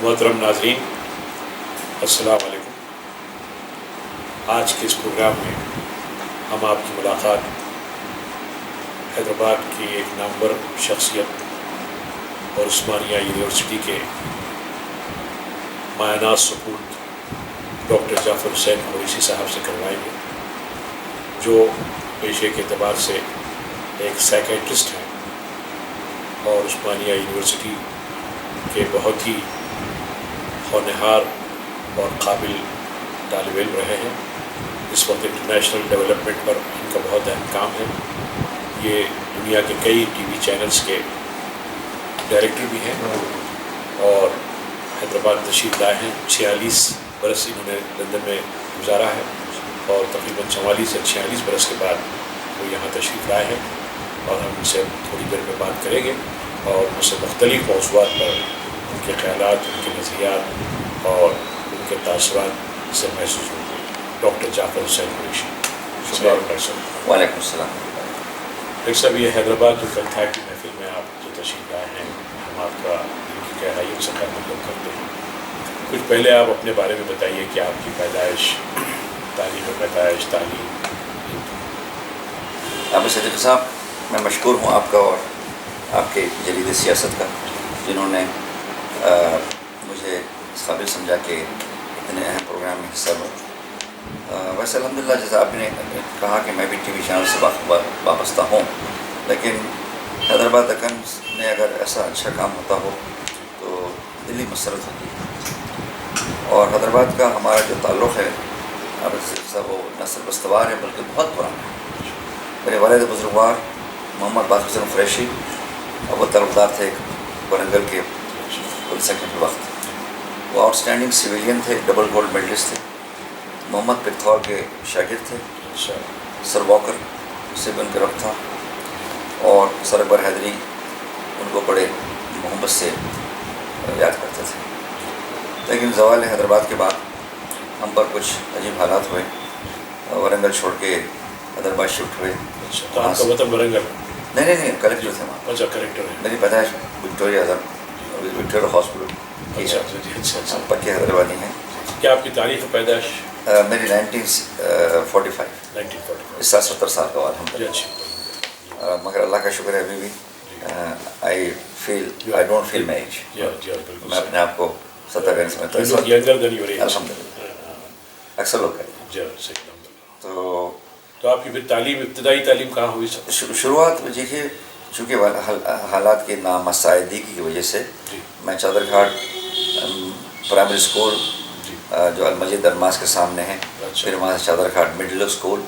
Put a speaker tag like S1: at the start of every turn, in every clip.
S1: محترم ناظرین، السلام علیکم۔ آج کے اس پروگرام میں ہم آپ کی ملاقات حیدرآباد کی ایک نامور شخصیت اور عثمانیہ یونیورسٹی کے مایہ سپورٹ ڈاکٹر جعفر حسین قریشی صاحب سے کروائیں گے، جو پیشے کے اعتبار سے ایک سائیکیٹرسٹ ہیں اور عثمانیہ یونیورسٹی کے بہت ہی ہونہار اور قابل طالب علم رہے ہیں۔ اس وقت انٹرنیشنل ڈیولپمنٹ پر ان کا بہت اہم کام ہے۔ یہ دنیا کے کئی ٹی وی چینلز کے ڈائریکٹر بھی ہیں اور حیدرآباد تشریف لائے ہیں۔ 46 برس انہوں نے لندن میں گزارا ہے اور تقریباً 44 یا 46 برس کے بعد وہ یہاں تشریف لائے ہیں، اور ہم ان سے تھوڑی دیر میں بات کریں گے اور ان سے مختلف موضوعات پر ان کے خیالات، ان کے نظریات اور ان کے تاثرات سے محسوس ہوں گے۔ ڈاکٹر جعفر حسین قریشی۔
S2: وعلیکم السلام۔
S1: ڈاکٹر صاحب، یہ حیدرآباد جو کنٹھا کی محفل میں آپ جو تشریف لائے ہیں، ہم آپ کا دل کی گہرائیوں سے خیر مقدم کرتے ہیں۔ کچھ پہلے آپ اپنے بارے میں بتائیے کہ آپ کی پیدائش، تعلیم تعلیم۔
S2: آپ صدیق صاحب، میں مشکور ہوں آپ کا اور آپ کے جرید سیاست کا، جنہوں نے مجھے اس قابل سمجھا کہ اتنے اہم پروگرام میں حصہ لوں۔ ویسے الحمدللہ جیسا آپ نے کہا کہ میں بھی ٹی وی چینل سے وابستہ ہوں، لیکن حیدرآباد دکن میں اگر ایسا اچھا کام ہوتا ہو تو دلی مسرت ہوتی ہے۔ اور حیدرآباد کا ہمارا جو تعلق ہے آپ صاحب، وہ نہ صرف استوار ہے بلکہ بہت پرانا ہے۔ میرے والد بزرگوار محمد حسین قریشی، اور وہ طلبدار تھے ورنگل کے پولیس سیکٹر کے وقت۔ وہ آؤٹ اسٹینڈنگ سویلین تھے، ڈبل گولڈ میڈلسٹ تھے، محمد پکتھور کے شاگرد تھے، سر واکر سے بھی ان کا ربط تھا، اور سر اکبر حیدری ان کو بڑے محبت سے یاد کرتے تھے۔ لیکن زوال حیدرآباد کے بعد ہم پر کچھ عجیب حالات ہوئے، ورنگل چھوڑ کے حیدرآباد شفٹ ہوئے۔
S1: تو آپ کا وطن ورنگل؟
S2: نہیں، کلیکٹر تھے وہاں۔
S1: اچھا، کریکٹر ہے۔
S2: میری پیدائش وکٹوریہ ہاسپٹل کی ہے، پکے حیدرآبادی ہیں۔
S1: کیا آپ کی تاریخ پیدائش؟
S2: میری 1945، اس سال 70 سال کا ہوا الحمدللہ۔ مگر اللہ کا شکر ہے ابھی بھی I don't feel my age. میں اپنے آپ کو 70 کا سمجھتا ہوں الحمدللہ، اکثر لوگ کہتے ہیں۔
S1: تو آپ کی پھر تعلیم، ابتدائی تعلیم کہاں ہوئی؟
S2: شروعات دیکھیے، چونکہ حالات کی نامساعدگی کی وجہ سے میں چادر گھاٹ پرائمری اسکول جو المجید درماس کے سامنے ہے، پھر وہاں سے چادر گھاٹ مڈل اسکول،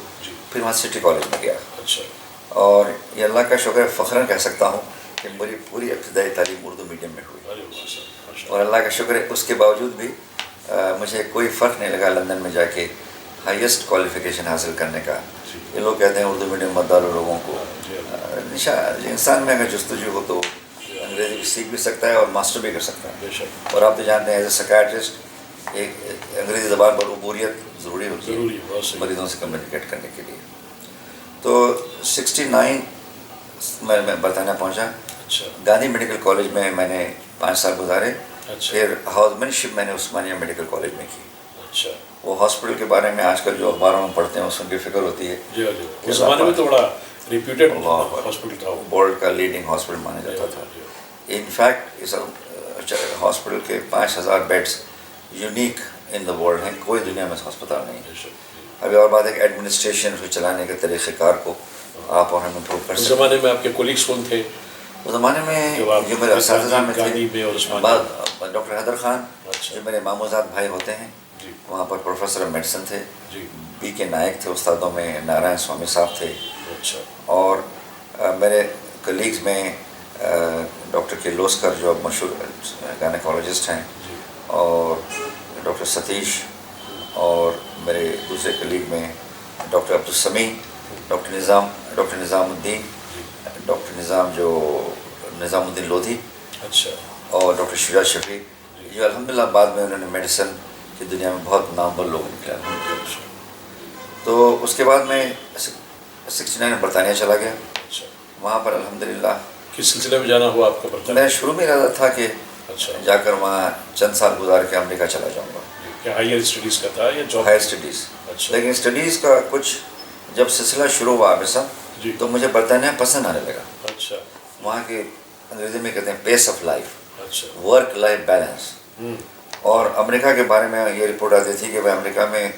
S2: پھر وہاں سٹی کالج میں گیا۔ اور یہ اللہ کا شکر فخراً کہہ سکتا ہوں کہ میری پوری ابتدائی تعلیم اردو میڈیم میں ہوئی، اور اللہ کا شکر ہے اس کے باوجود بھی مجھے کوئی فرق نہیں لگا لندن میں جا کے ہائیسٹ کوالیفیکیشن حاصل کرنے کا۔ یہ لوگ کہتے ہیں اردو میڈیم مت ڈالو لوگوں کو، انسان میں اگر جستجو ہو تو انگریزی بھی سیکھ بھی سکتا ہے اور ماسٹر بھی کر سکتا ہے۔ اور آپ تو جانتے ہیں ایز اے سائیکیٹرسٹ ایک انگریزی زبان پر عبوریت ضروری ہوتی ہے مریضوں سے کمیونیکیٹ کرنے کے لیے۔ تو 69 میں برطانیہ پہنچا۔ گاندھی میڈیکل کالج میں نے 5 سال گزارے، پھر ہاؤس مینشپ میں نے عثمانیہ میڈیکل کالج میں کی۔ وہ ہاسپٹل کے بارے میں آج کل جو اخباروں میں پڑھتے ہیں اس کی فکر ہوتی ہے۔
S1: اس زمانے میں تو بڑا ریپیوٹیڈ ہاسپٹل تھا،
S2: ورلڈ کا لیڈنگ ہاسپٹل مانا جاتا تھا۔ انفیکٹ اس ہاسپٹل کے 5000 beds unique in the world ہیں، کوئی دنیا میں ہسپتال نہیں ہے۔ ابھی اور بات ہے کہ ایڈمنسٹریشن کو چلانے کے طریقہ کار کو آپ اور ہم امپروو کر سکتے ہیں۔
S1: اس زمانے میں آپ کے کولیگس کون تھے؟
S2: اس زمانے میں جو میرے اساتذہ میں تھے، ڈاکٹر حیدر خان جو میرے ماموزاد بھائی ہوتے ہیں، وہاں پر پروفیسر آف میڈیسن تھے، بی کے نائک تھے استادوں میں، نارائن سوامی صاحب تھے، اور میرے کلیگز میں ڈاکٹر کیلوسکر جو مشہور گائنیکالوجسٹ ہیں، اور ڈاکٹر ستیش، اور میرے دوسرے کلیگ میں ڈاکٹر عبدالسمیع، ڈاکٹر نظام الدین، ڈاکٹر نظام الدین لودھی، اور ڈاکٹر شجاع شفیع، جو الحمدللہ بعد میں انہوں نے میڈیسن کی دنیا میں بہت نامور لوگ نکلے الحمدللہ۔ تو اس کے بعد میں 69 میں برطانیہ چلا گیا۔ وہاں پر الحمدللہ
S1: کس سلسلے میں جانا ہوا آپ کا برطانیہ؟
S2: میں شروع میں ارادہ تھا کہ
S1: اچھا.
S2: جا کر وہاں چند سال گزار کے امریکہ چلا جاؤں گا.
S1: کیا ہائر اسٹڈیز کا تھا یا جاب؟
S2: Higher studies.
S1: اچھا.
S2: لیکن اسٹڈیز کا کچھ جب سلسلہ شروع ہوا عابد صاحب
S1: جی.
S2: تو مجھے برطانیہ پسند آنے لگا.
S1: اچھا.
S2: وہاں کے انگریزی میں کہتے ہیں پیس آف لائف،
S1: اچھا.
S2: Work life balance. اور امریکہ کے بارے میں یہ رپورٹ آتی تھی کہ بھائی امریکہ میں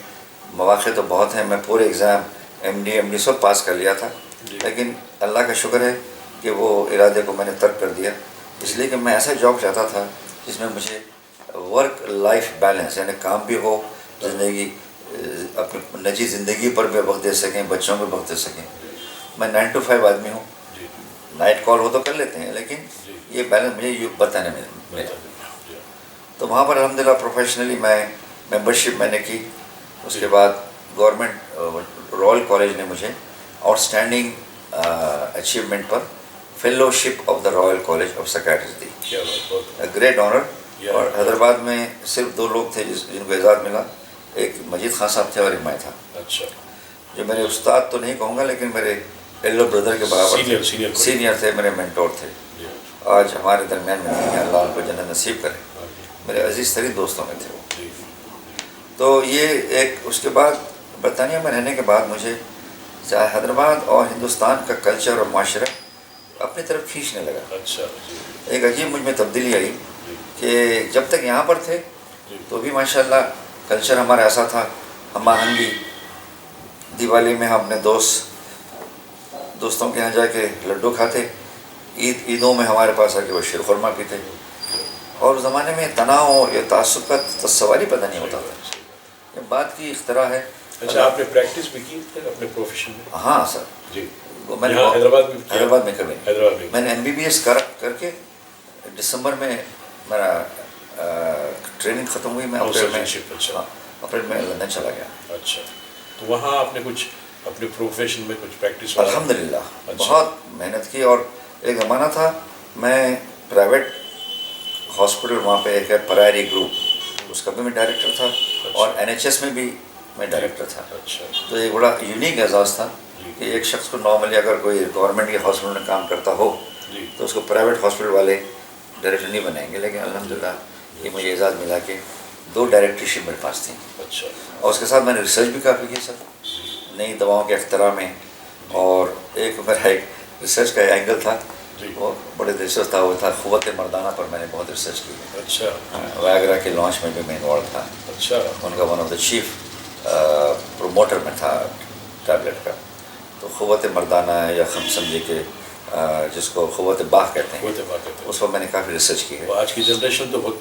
S2: مواقع تو بہت ہیں. میں پورے ایگزام ایم ڈی سب پاس کر لیا تھا، لیکن اللہ کا شکر ہے کہ وہ ارادے کو میں نے ترک کر دیا، اس لیے کہ میں ایسا جاب چاہتا تھا جس میں مجھے ورک لائف بیلنس، یعنی کام بھی ہو، زندگی اپنی نجی زندگی پر بھی وقت دے سکیں، بچوں پہ وقت دے سکیں. میں 9 to 5 آدمی ہوں، نائٹ کال ہو تو کر لیتے ہیں، لیکن یہ بیلنس مجھے بتانے میں ملا. تو وہاں پر الحمدللہ پروفیشنلی میں ممبرشپ میں نے کی. اس کے بعد گورنمنٹ رائل کالج نے مجھے out standing achievement per fellowship of the Royal college of psychiatrist the. Great honour. اور حیدرآباد میں صرف 2 لوگ تھے جن کو اعزاز ملا، ایک مجید خان صاحب تھے اور ایک میں تھا.
S1: اچھا.
S2: جو میرے استاد تو نہیں کہوں گا لیکن میرے ایلڈر بردر کے برابر سینئر تھے، میرے مینٹور تھے. آج ہمارے درمیان میں نہیں ہے، اللہ ان کو جنت نصیب کرے. میرے عزیز ترین دوستوں میں تھے وہ. تو یہ ایک اس کے بعد برطانیہ میں رہنے کے بعد مجھے حیدرآباد اور ہندوستان کا کلچر اور معاشرہ اپنی طرف کھینچنے لگا.
S1: اچھا.
S2: ایک عجیب مجھ میں تبدیلی آئی کہ جب تک یہاں پر تھے تو بھی ماشاءاللہ کلچر ہمارا ایسا تھا، ہم آہنگی. دیوالی میں ہم اپنے دوستوں کے یہاں جا کے لڈو کھاتے، عیدوں میں ہمارے پاس آ کے وہ شیر خورما پیتے. اور زمانے میں تناؤ یا تعصب کا تصور ہی پتہ نہیں ہوتا تھا. یہ بات کی اختراع ہے.
S1: اچھا. آپ نے پریکٹس بھی کی اپنے پروفیشن میں؟
S2: ہاں سر.
S1: جی.
S2: میں نے حیدرآباد میں کبھی نہیں. میں نے MBBS کر کے دسمبر میں میرا ٹریننگ ختم ہوئی. میں اپریل میں لندن چلا گیا.
S1: اچھا. تو وہاں آپ نے کچھ اپنے پروفیشن میں کچھ پریکٹس؟
S2: الحمدللہ بہت محنت کی. اور ایک زمانہ تھا میں پرائیویٹ ہاسپٹل وہاں پہ ایک ہے پرائری گروپ، اس کا بھی میں ڈائریکٹر تھا. اور NHS میں بھی میں ڈائریکٹر تھا.
S1: اچھا.
S2: تو ایک بڑا یونیک اعزاز تھا کہ ایک شخص کو نارملی اگر کوئی گورنمنٹ کے ہاسپٹل میں کام کرتا ہو تو اس کو پرائیویٹ ہاسپٹل والے ڈائریکٹر نہیں بنائیں گے. لیکن الحمدللہ یہ مجھے اعزاز ملا کہ 2 ڈائریکٹرشپ میرے پاس تھیں.
S1: اچھا. اور
S2: اس کے ساتھ میں نے ریسرچ بھی کافی کی سر، نئی دواؤں کے اختراع میں. اور ایک میرا ایک ریسرچ کا اینگل تھا وہ بڑے دلچسپ تھا، وہ تھا قوت مردانہ پر میں نے بہت ریسرچ کی.
S1: اچھا.
S2: ویاگرا کے لانچ میں بھی میں انوالو تھا.
S1: اچھا.
S2: ان کا one of the chief promoter میں تھا ٹیبلٹ کا. تو قوت مردانہ یا ہم سمجھے کہ جس کو قوت باغ کہتے ہیں، اس پر میں نے کافی ریسرچ کی ہے.
S1: آج کی جنریشن تو بہت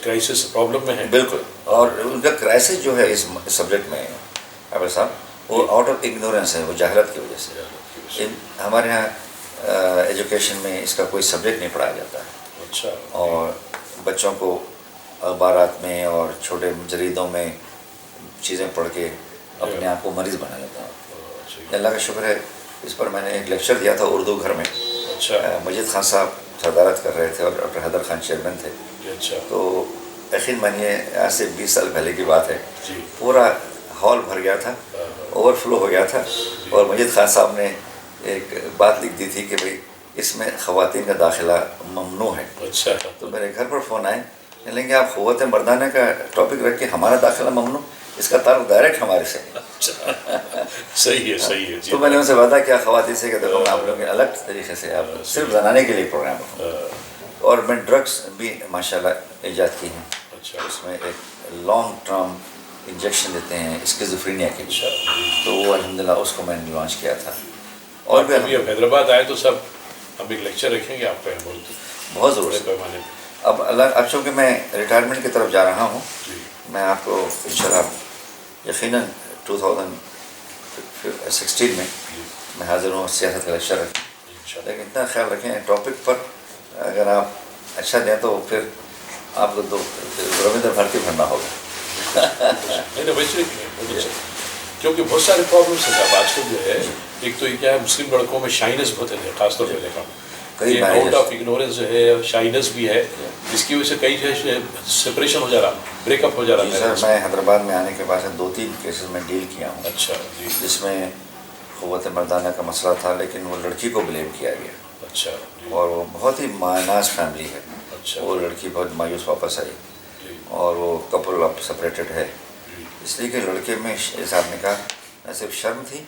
S1: کرائسس پرابلم میں ہے.
S2: بالکل. اور ان کا کرائسس جو ہے اس سبجیکٹ میں عابد صاحب وہ آؤٹ آف اگنورینس ہے، وہ جہالت کی وجہ سے. ہمارے یہاں ایجوکیشن میں اس کا کوئی سبجیکٹ نہیں پڑھایا جاتا ہے.
S1: اچھا. اور
S2: بچوں کو اخبارات میں اور چھوٹے جریدوں میں چیزیں پڑھ کے اپنے آپ کو مریض بنا لیتا ہے. اللہ کا شکر ہے اس پر میں نے ایک لیکچر دیا تھا اردو گھر میں.
S1: اچھا.
S2: مجید خان صاحب صدارت کر رہے تھے اور ڈاکٹر حیدر خان چیئرمین تھے.
S1: اچھا.
S2: تو یقین مانیے آج سے 20 سال پہلے کی بات ہے،
S1: جی.
S2: پورا ہال بھر گیا تھا، اوور فلو ہو گیا تھا. اور مجید خان صاحب نے ایک بات لکھ دی تھی کہ بھئی اس میں خواتین کا داخلہ ممنوع ہے.
S1: اچھا.
S2: تو میرے گھر پر فون آئے، لیکن آپ قوت مردانہ کا ٹاپک رکھ کے ہمارا داخلہ ممنوع، اس کا تعلق ڈائریکٹ ہمارے سے.
S1: صحیح ہے. صحیح ہے.
S2: تو میں نے ان سے وعدہ کیا خواتین سے کہ دیکھو میں آپ لوگوں کے الگ طریقے سے آپ صرف زنانے کے لیے پروگرام رکھوں. اور میں ڈرگس بھی ماشاءاللہ ایجاد کی ہیں. اس میں ایک لانگ ٹرم انجیکشن دیتے ہیں اسکیزوفرینیا کے. تو وہ الحمدللہ اس کو میں نے لانچ کیا تھا.
S1: اور بھی ابھی حیدرآباد آئے تو سب ہم ایک لیکچر رکھیں گے آپ کا
S2: بہت ضرورت ہے. اب اب چونکہ میں ریٹائرمنٹ کی طرف جا رہا ہوں، میں آپ کو انشاءاللہ یقیناً 2016 میں حاضر ہوں سیاست کا لیکچر رکھیں. لیکن اتنا خیال رکھیں ٹاپک پر اگر آپ اچھا دیں تو پھر آپ کو رمیندر بھارتی بھرنا ہوگا.
S1: کیونکہ بہت سارے پرابلمس ہیں آج کل جو ہے. ایک تو یہ کیا ہے مسلم لڑکوں میں شائنس بہت ہے، خاص طور پہ دیکھا کئی آؤٹ آف اگنورینس جو ہے، شائنس بھی ہے، جس کی وجہ سے کئی جو ہے سپریشن ہو جا رہا، بریک اپ ہو جا رہا.
S2: سر میں حیدرآباد میں آنے کے بعد 2-3 کیسز میں ڈیل کیا ہوں.
S1: اچھا.
S2: جس میں قوت مردانہ کا مسئلہ تھا لیکن وہ لڑکی کو بلیم کیا گیا.
S1: اچھا.
S2: اور وہ بہت ہی مایوس فیملی ہے.
S1: اچھا.
S2: وہ لڑکی بہت مایوس واپس آئی
S1: جی.
S2: اور وہ کپل اب سپریٹڈ ہے،
S1: جی.
S2: اس لیے کہ لڑکے میں صاحب نے کہا نہ صرف شرم تھی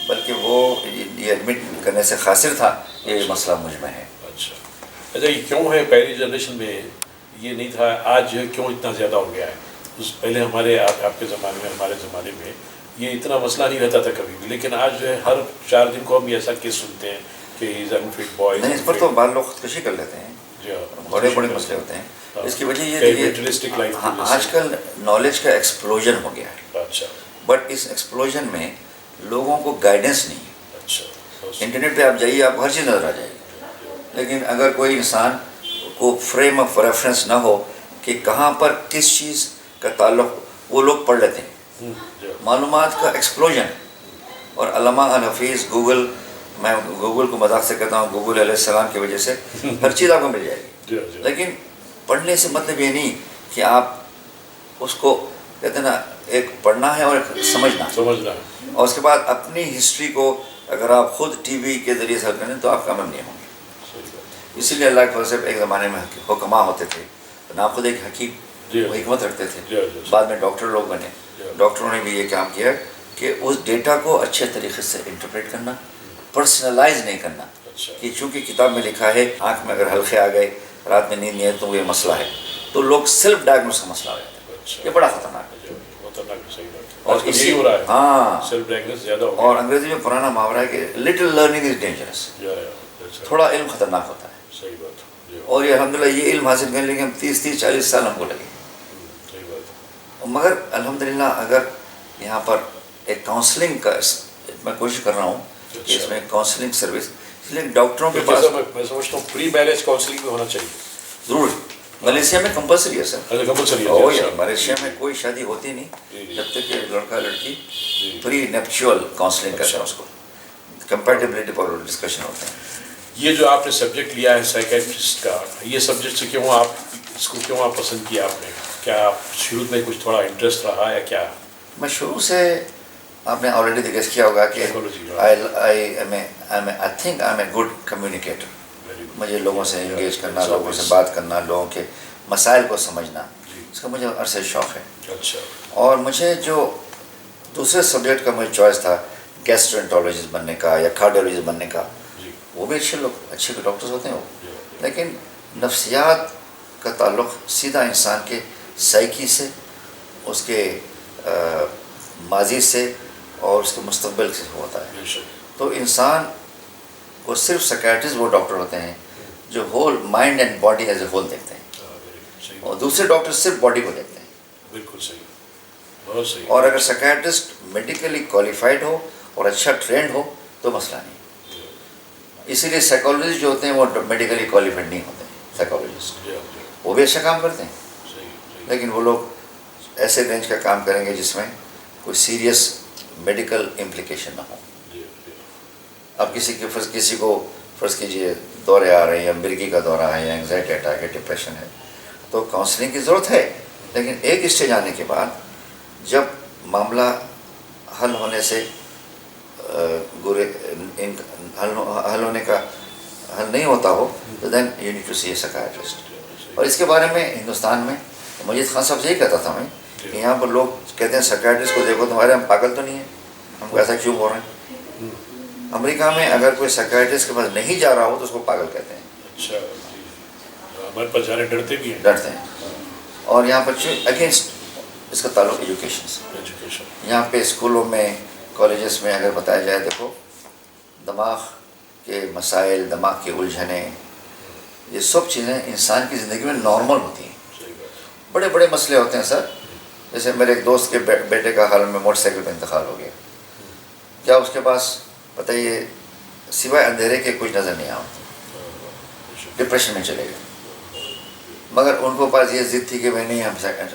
S2: بلکہ وہ یہ ایڈمٹ کرنے سے قاصر تھا کہ یہ مسئلہ مجھ میں ہے.
S1: اچھا. اچھا یہ کیوں ہے پہلی جنریشن میں یہ نہیں تھا، آج کیوں اتنا زیادہ ہو گیا ہے؟ پہلے ہمارے آپ کے زمانے میں، ہمارے زمانے میں یہ اتنا مسئلہ نہیں رہتا تھا کبھی بھی، لیکن آج جو ہے ہر 4 دن کو ہم ایسا کیس سنتے ہیں کہ ہی از انفٹ بوائے.
S2: نہیں، اس پر تو بعض لوگ خودکشی کر لیتے ہیں، بڑے بڑے مسئلے ہوتے ہیں. اس کی وجہ یہ کہ آج کل نالج کا ایکسپلوژن ہو گیا ہے.
S1: اچھا.
S2: بٹ اس ایکسپلوژن میں لوگوں کو گائیڈنس نہیں ہے.
S1: اچھا.
S2: انٹرنیٹ پہ آپ جائیے، آپ ہر چیز نظر آ جائے گی، لیکن اگر کوئی انسان کو فریم آف ریفرنس نہ ہو کہ کہاں پر کس چیز کا تعلق، وہ لوگ پڑھ لیتے ہیں. معلومات کا ایکسپلوژن. اور علامہ الحفیظ گوگل، میں گوگل کو مذاق سے کہتا ہوں، گوگل علیہ السلام کی وجہ سے ہر چیز آپ کو مل جائے گی. لیکن پڑھنے سے مطلب یہ نہیں کہ آپ اس کو کہتے ہیں نا، ایک پڑھنا ہے اور ایک سمجھنا. اور اس کے بعد اپنی ہسٹری کو اگر آپ خود ٹی وی کے ذریعے سے حل کریں تو آپ کامیاب نہیں ہوں گے. اسی لیے اللہ کے فضل سے ایک زمانے میں حکماء ہوتے تھے، نام خود ایک حکیم، وہ حکمت رکھتے تھے. بعد میں ڈاکٹر لوگ بنے، ڈاکٹروں نے بھی یہ کام کیا کہ اس ڈیٹا کو اچھے طریقے سے انٹرپریٹ کرنا، پرسنلائز نہیں کرنا. کہ چونکہ کتاب میں لکھا ہے آنکھ میں اگر حلقے آ گئے، رات میں نیند نہیں ہے تو یہ مسئلہ ہے، تو لوگ سیلف ڈائگنوز کا مسئلہ ہو جاتا ہے. یہ بڑا خطرناک ہے. اور اسی اور انگریزی میں پرانا محاورہ ہے کہ لٹل لرننگ از ڈینجرس. تھوڑا علم خطرناک ہوتا ہے. اور یہ الحمدللہ یہ علم حاصل کرنے لگے ہم 30-40 سال ہم کو لگے. مگر الحمدللہ اگر یہاں پر ایک کاؤنسلنگ کا میں کوشش کر رہا ہوں کہ اس میں کاؤنسلنگ سروس، اس لیے ڈاکٹروں کے پاس
S1: میں سمجھتا ہوں پری میرج کاؤنسلنگ بھی ہونا چاہیے.
S2: ضرور. ملیشیا میں کمپلسری ہے سر. ملیشیا میں کوئی شادی ہوتی نہیں جب تک کہ لڑکا لڑکی پری نیپچول کاؤنسلنگ کرتے ہیں، اس کو کمپیٹیبلٹی پر ڈسکشن ہوتے ہیں.
S1: یہ جو آپ نے سبجیکٹ لیا ہے سائیکیٹرسٹ کا، یہ سبجیکٹ سے کیوں آپ اس کو کیوں آپ پسند کیا آپ نے؟ کیا آپ شروع میں کچھ تھوڑا انٹرسٹ رہا یا کیا؟
S2: میں شروع سے، آپ نے آلریڈی گیس کیا ہوگا کہ I think I am a good communicator. مجھے لوگوں سے انگیج کرنا، لوگوں سے بات کرنا، لوگوں کے مسائل کو سمجھنا، اس کا مجھے عرصے شوق ہے.
S1: اچھا.
S2: اور مجھے جو دوسرے سبجیکٹ کا مجھے چوائس تھا گیسٹرنٹولوجسٹ بننے کا یا کارڈیولوجسٹ بننے کا، وہ بھی اچھے ڈاکٹرز ہوتے ہیں وہ، لیکن نفسیات کا تعلق سیدھا انسان کے سائیکی سے، اس کے ماضی سے اور اس کے مستقبل سے ہوتا ہے. تو انسان کو صرف سائیکیٹرسٹ وہ ڈاکٹر ہوتے ہیں جو whole mind and body as a whole دیکھتے ہیں، اور دوسرے ڈاکٹر صرف باڈی کو دیکھتے ہیں.
S1: بالکل صحیح، بہت صحیح.
S2: اور اگر سائیکیٹرسٹ میڈیکلی کوالیفائڈ ہو اور اچھا ٹرینڈ ہو تو مسئلہ نہیں. اسی لیے سائیکالوجسٹ جو ہوتے ہیں وہ میڈیکلی کوالیفائڈ نہیں ہوتے ہیں. سائیکالوجسٹ وہ بھی اچھا کام کرتے ہیں، لیکن وہ لوگ ایسے رینج کا کام کریں گے جس میں کوئی سیریس میڈیکل امپلیکیشن نہ ہو. اب کسی کو فرض کیجئے دورے آ رہے ہیں یا مرگی کا دورہ ہے یا انگزائٹی اٹیک ہے، ڈپریشن ہے، تو کاؤنسلنگ کی ضرورت ہے. لیکن ایک اسٹیج آنے کے بعد جب معاملہ حل ہونے سے حل نہیں ہوتا ہو تو then you need to see a psychiatrist. اور اس کے بارے میں ہندوستان میں مجید خان صاحب سے یہی کہتا تھا میں کہ یہاں پر لوگ کہتے ہیں سائیکیٹرسٹ کو دیکھو تمہارے ہم پاگل تو نہیں ہیں، ہم کو ایسا کیوں بول رہے ہیں. امریکہ میں اگر کوئی سائیکیٹرسٹ کے پاس نہیں جا رہا ہو تو اس کو پاگل کہتے ہیں.
S1: اچھا. ہمارے پاس جانے ڈرتے بھی ہیں.
S2: ڈرتے ہیں. اور یہاں پر اگینسٹ اس کا تعلق ایجوکیشن سے. یہاں پہ اسکولوں میں، کالجز میں اگر بتایا جائے دیکھو دماغ کے مسائل، دماغ کی الجھنیں، یہ سب چیزیں انسان کی زندگی میں نارمل ہوتی ہیں. بڑے بڑے مسئلے ہوتے ہیں سر. جیسے میرے ایک دوست کے بیٹے کا حال میں موٹر سائیکل پہ انتقال ہو گیا. کیا اس کے پاس بتائیے سوائے اندھیرے کے کچھ نظر نہیں آتا، ڈپریشن میں چلے گئے. مگر ان کو پاس یہ ضد تھی کہ میں نہیں، ہم سیکنڈ.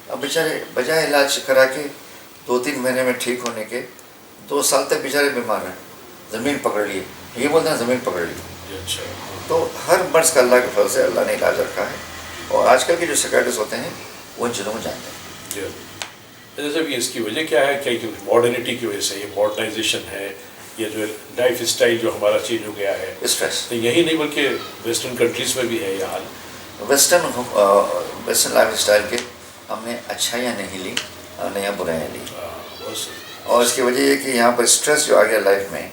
S2: اب بیچارے بجائے علاج کرا کے 2-3 مہینے میں ٹھیک ہونے کے 2 سال تک بیچارے بیمار رہے. زمین پکڑ لیے، یہ بولتے ہیں زمین پکڑ لی. تو ہر مرض کا اللہ کے فضل سے اللہ نے علاج رکھا ہے. اور آج کل کے جو سائیکیٹرسٹ ہوتے ہیں وہ ان چیزوں کو جانتے ہیں.
S1: جیسے کہ اس کی وجہ کیا ہے؟ کیا ماڈرنٹی کی وجہ سے یہ ماڈرنائزیشن ہے، یہ جو لائف اسٹائل جو ہمارا چینج ہو گیا ہے،
S2: اسٹریس.
S1: یہی نہیں بلکہ ویسٹرن کنٹریز میں بھی ہے یہ حال
S2: ویسٹرن لائف اسٹائل کے ہم نے اچھائیاں نہیں لی اور نہ برائیاں لی. اور اس کی وجہ یہ کہ یہاں پر اسٹریس جو آ گیا لائف میں,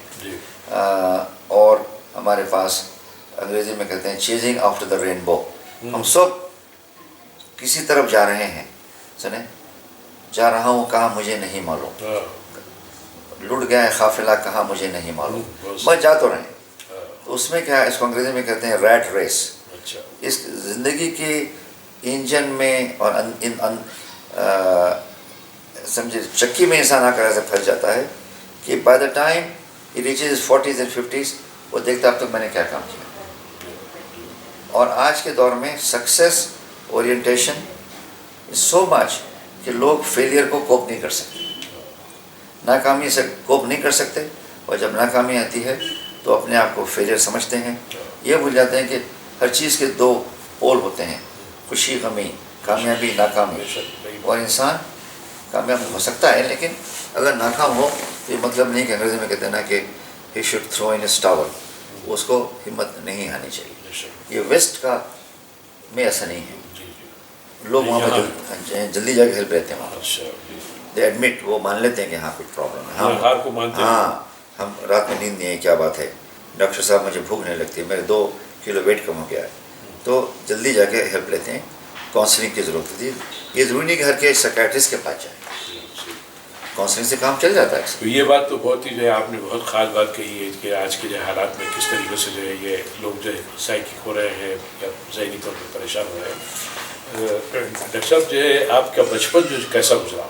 S2: اور ہمارے پاس انگریزی میں کہتے ہیں چیزنگ آفٹر دا رینبو. ہم سب کسی طرف جا رہے ہیں, سنیں, جا رہا ہوں کہاں مجھے نہیں معلوم, لٹ گیا ہے قافلہ کہاں مجھے نہیں معلوم, بس جا تو رہے ہیں. تو اس میں کیا ہے, اس کو انگریزی میں کہتے ہیں ریٹ ریس. اس زندگی کے انجن میں اور سمجھے چکی میں انسان آ کر ایسے پھنس جاتا ہے کہ by the time he reaches 40s and 50s وہ دیکھتا اب تک میں نے کیا کام کیا. اور آج کے دور میں سکسیس اورینٹیشن سو مچ کہ لوگ فیلئر کو کوپ نہیں کر سکتے, ناکامی سے کوپ نہیں کر سکتے, اور جب ناکامی آتی ہے تو اپنے آپ کو فیلئر سمجھتے ہیں. یہ بھول جاتے ہیں کہ ہر چیز کے دو پول ہوتے ہیں, خوشی غمی, کامیابی ناکامی. اور انسان کامیاب ہو سکتا ہے لیکن اگر ناکام ہو تو یہ مطلب نہیں کہ انگریزی میں کہتے ہیں نا کہ he should throw in his tower, اس کو ہمت نہیں آنی چاہیے. یہ ویسٹ کا میں ایسا نہیں ہے. لوگ وہاں پہ جلدی جا کے ہیلپ لیتے ہیں وہاں, دے ایڈمٹ, وہ مان لیتے ہیں کہ ہاں کچھ پرابلم ہے. ہاں ہم رات میں نیند نہیں ہے, کیا بات ہے ڈاکٹر صاحب مجھے بھوک نہیں لگتی, میرے 2 کلو ویٹ کم ہو گیا ہے, تو جلدی جا کے ہیلپ لیتے ہیں. کاؤنسلنگ کی ضرورت ہوتی ہے. یہ ضروری نہیں کہ ہر کے سائیکیٹرسٹ کے پاس جائیں, کاؤنسلنگ سے کام چل جاتا ہے.
S1: تو یہ بات تو بہت ہی جو ہے آپ نے بہت خاص بات کہی ہے کہ آج کے جو حالات میں کس طریقے سے جو ہے یہ لوگ جو ہے سائیکک ہو رہے ہیں یا ذہنی طور پر پریشان ہو رہے ہیں. ڈاکٹر صاحب جو ہے آپ کا بچپن جو کیسا گزرا,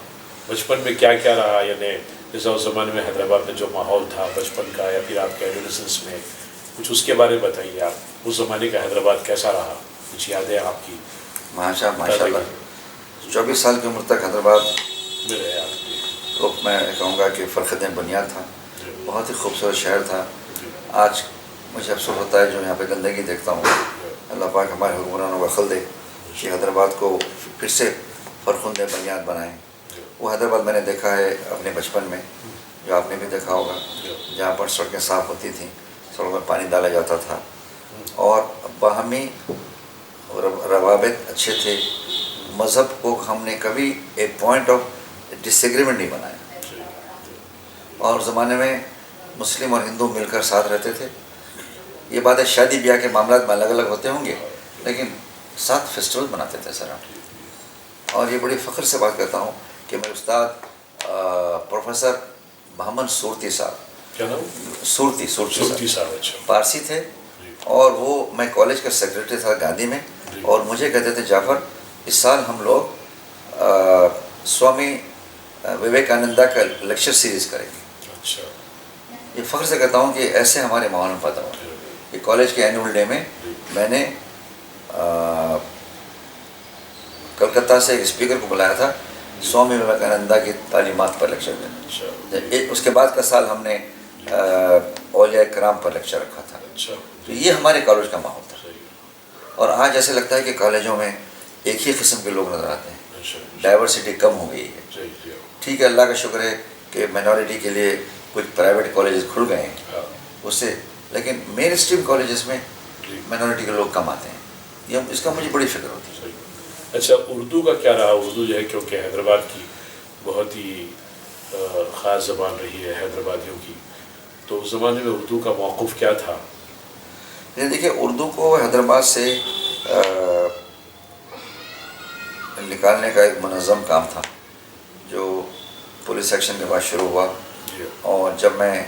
S1: بچپن میں کیا کیا رہا, یعنی جیسا اس زمانے میں حیدرآباد میں جو ماحول تھا بچپن کا, یا پھر آپ کے ایڈولیسنس میں کچھ اس کے بارے میں بتائیے. آپ اس زمانے کا حیدرآباد کیسا رہا, کچھ یادیں آپ کی؟
S2: ماشاء اللہ 24 سال کی عمر تک حیدرآباد
S1: میں رہے آپ.
S2: تو میں کہوں گا کہ فرخت بنیاد تھا, بہت ہی خوبصورت شہر تھا. آج مجھے افسوس ہوتا ہے جو یہاں پہ گندگی دیکھتا ہوں. اللہ پاک ہمارے حکمرانوں کو عقل دے کہ حیدرآباد کو پھر سے فرخت بنیاد بنائیں. وہ حیدرآباد میں نے دیکھا ہے اپنے بچپن میں, جو آپ نے بھی دیکھا ہوگا, جہاں پر سڑکیں صاف ہوتی تھیں, سڑکوں میں پانی ڈالا جاتا تھا, اور باہمی روابط اچھے تھے. مذہب کو ہم نے کبھی ایک پوائنٹ آف ڈس ایگریمنٹ نہیں بنایا, اور زمانے میں مسلم اور ہندو مل کر ساتھ رہتے تھے. یہ بات ہے شادی بیاہ کے معاملات میں الگ الگ ہوتے ہوں گے لیکن ساتھ فیسٹیول مناتے تھے سر. اور یہ بڑی فخر سے بات کرتا ہوں کہ میرے استاد پروفیسر محمد صورتی صاحب,
S1: کیا نام؟
S2: صورتی
S1: صاحب
S2: پارسی تھے, اور وہ میں کالج کا سیکرٹری تھا گاندھی میں, اور مجھے کہتے تھے جعفر اس سال ہم لوگ سوامی وویکانندا کا لیکچر سیریز کریں گے.
S1: اچھا,
S2: یہ فخر سے کہتا ہوں کہ ایسے ہمارے ماحول میں پیدا ہوا. کہ کالج کے اینول ڈے میں میں نے کلکتہ سے ایک اسپیکر کو بلایا تھا سوامی وویکانندا کی تعلیمات پر لیکچر دینا. اس کے بعد کا سال ہم نے اولیاء کرام پر لیکچر رکھا تھا. تو یہ ہمارے کالج کا ماحول تھا. اور آج ایسے لگتا ہے کہ کالجوں میں ایک ہی قسم کے لوگ نظر آتے ہیں, ڈائیورسٹی کم ہو گئی ہے. ٹھیک ہے, اللہ کا شکر ہے کہ مائنورٹی کے لیے کچھ پرائیویٹ کالجز کھل گئے ہیں اس سے, لیکن مین اسٹریم کالجز میں مائنورٹی کے لوگ کم آتے ہیں. یہ اس کا مجھے بڑی فکر ہوتی ہے.
S1: اچھا, اردو کا کیا رہا؟ اردو جو ہے کیونکہ حیدرآباد کی بہت ہی خاص زبان رہی ہے حیدرآبادیوں کی, تو اس زمانے میں اردو کا موقف کیا تھا؟
S2: دیکھیے, اردو کو حیدرآباد سے نکالنے کا ایک منظم کام تھا جو پولیس ایکشن کے بعد شروع ہوا. اور جب میں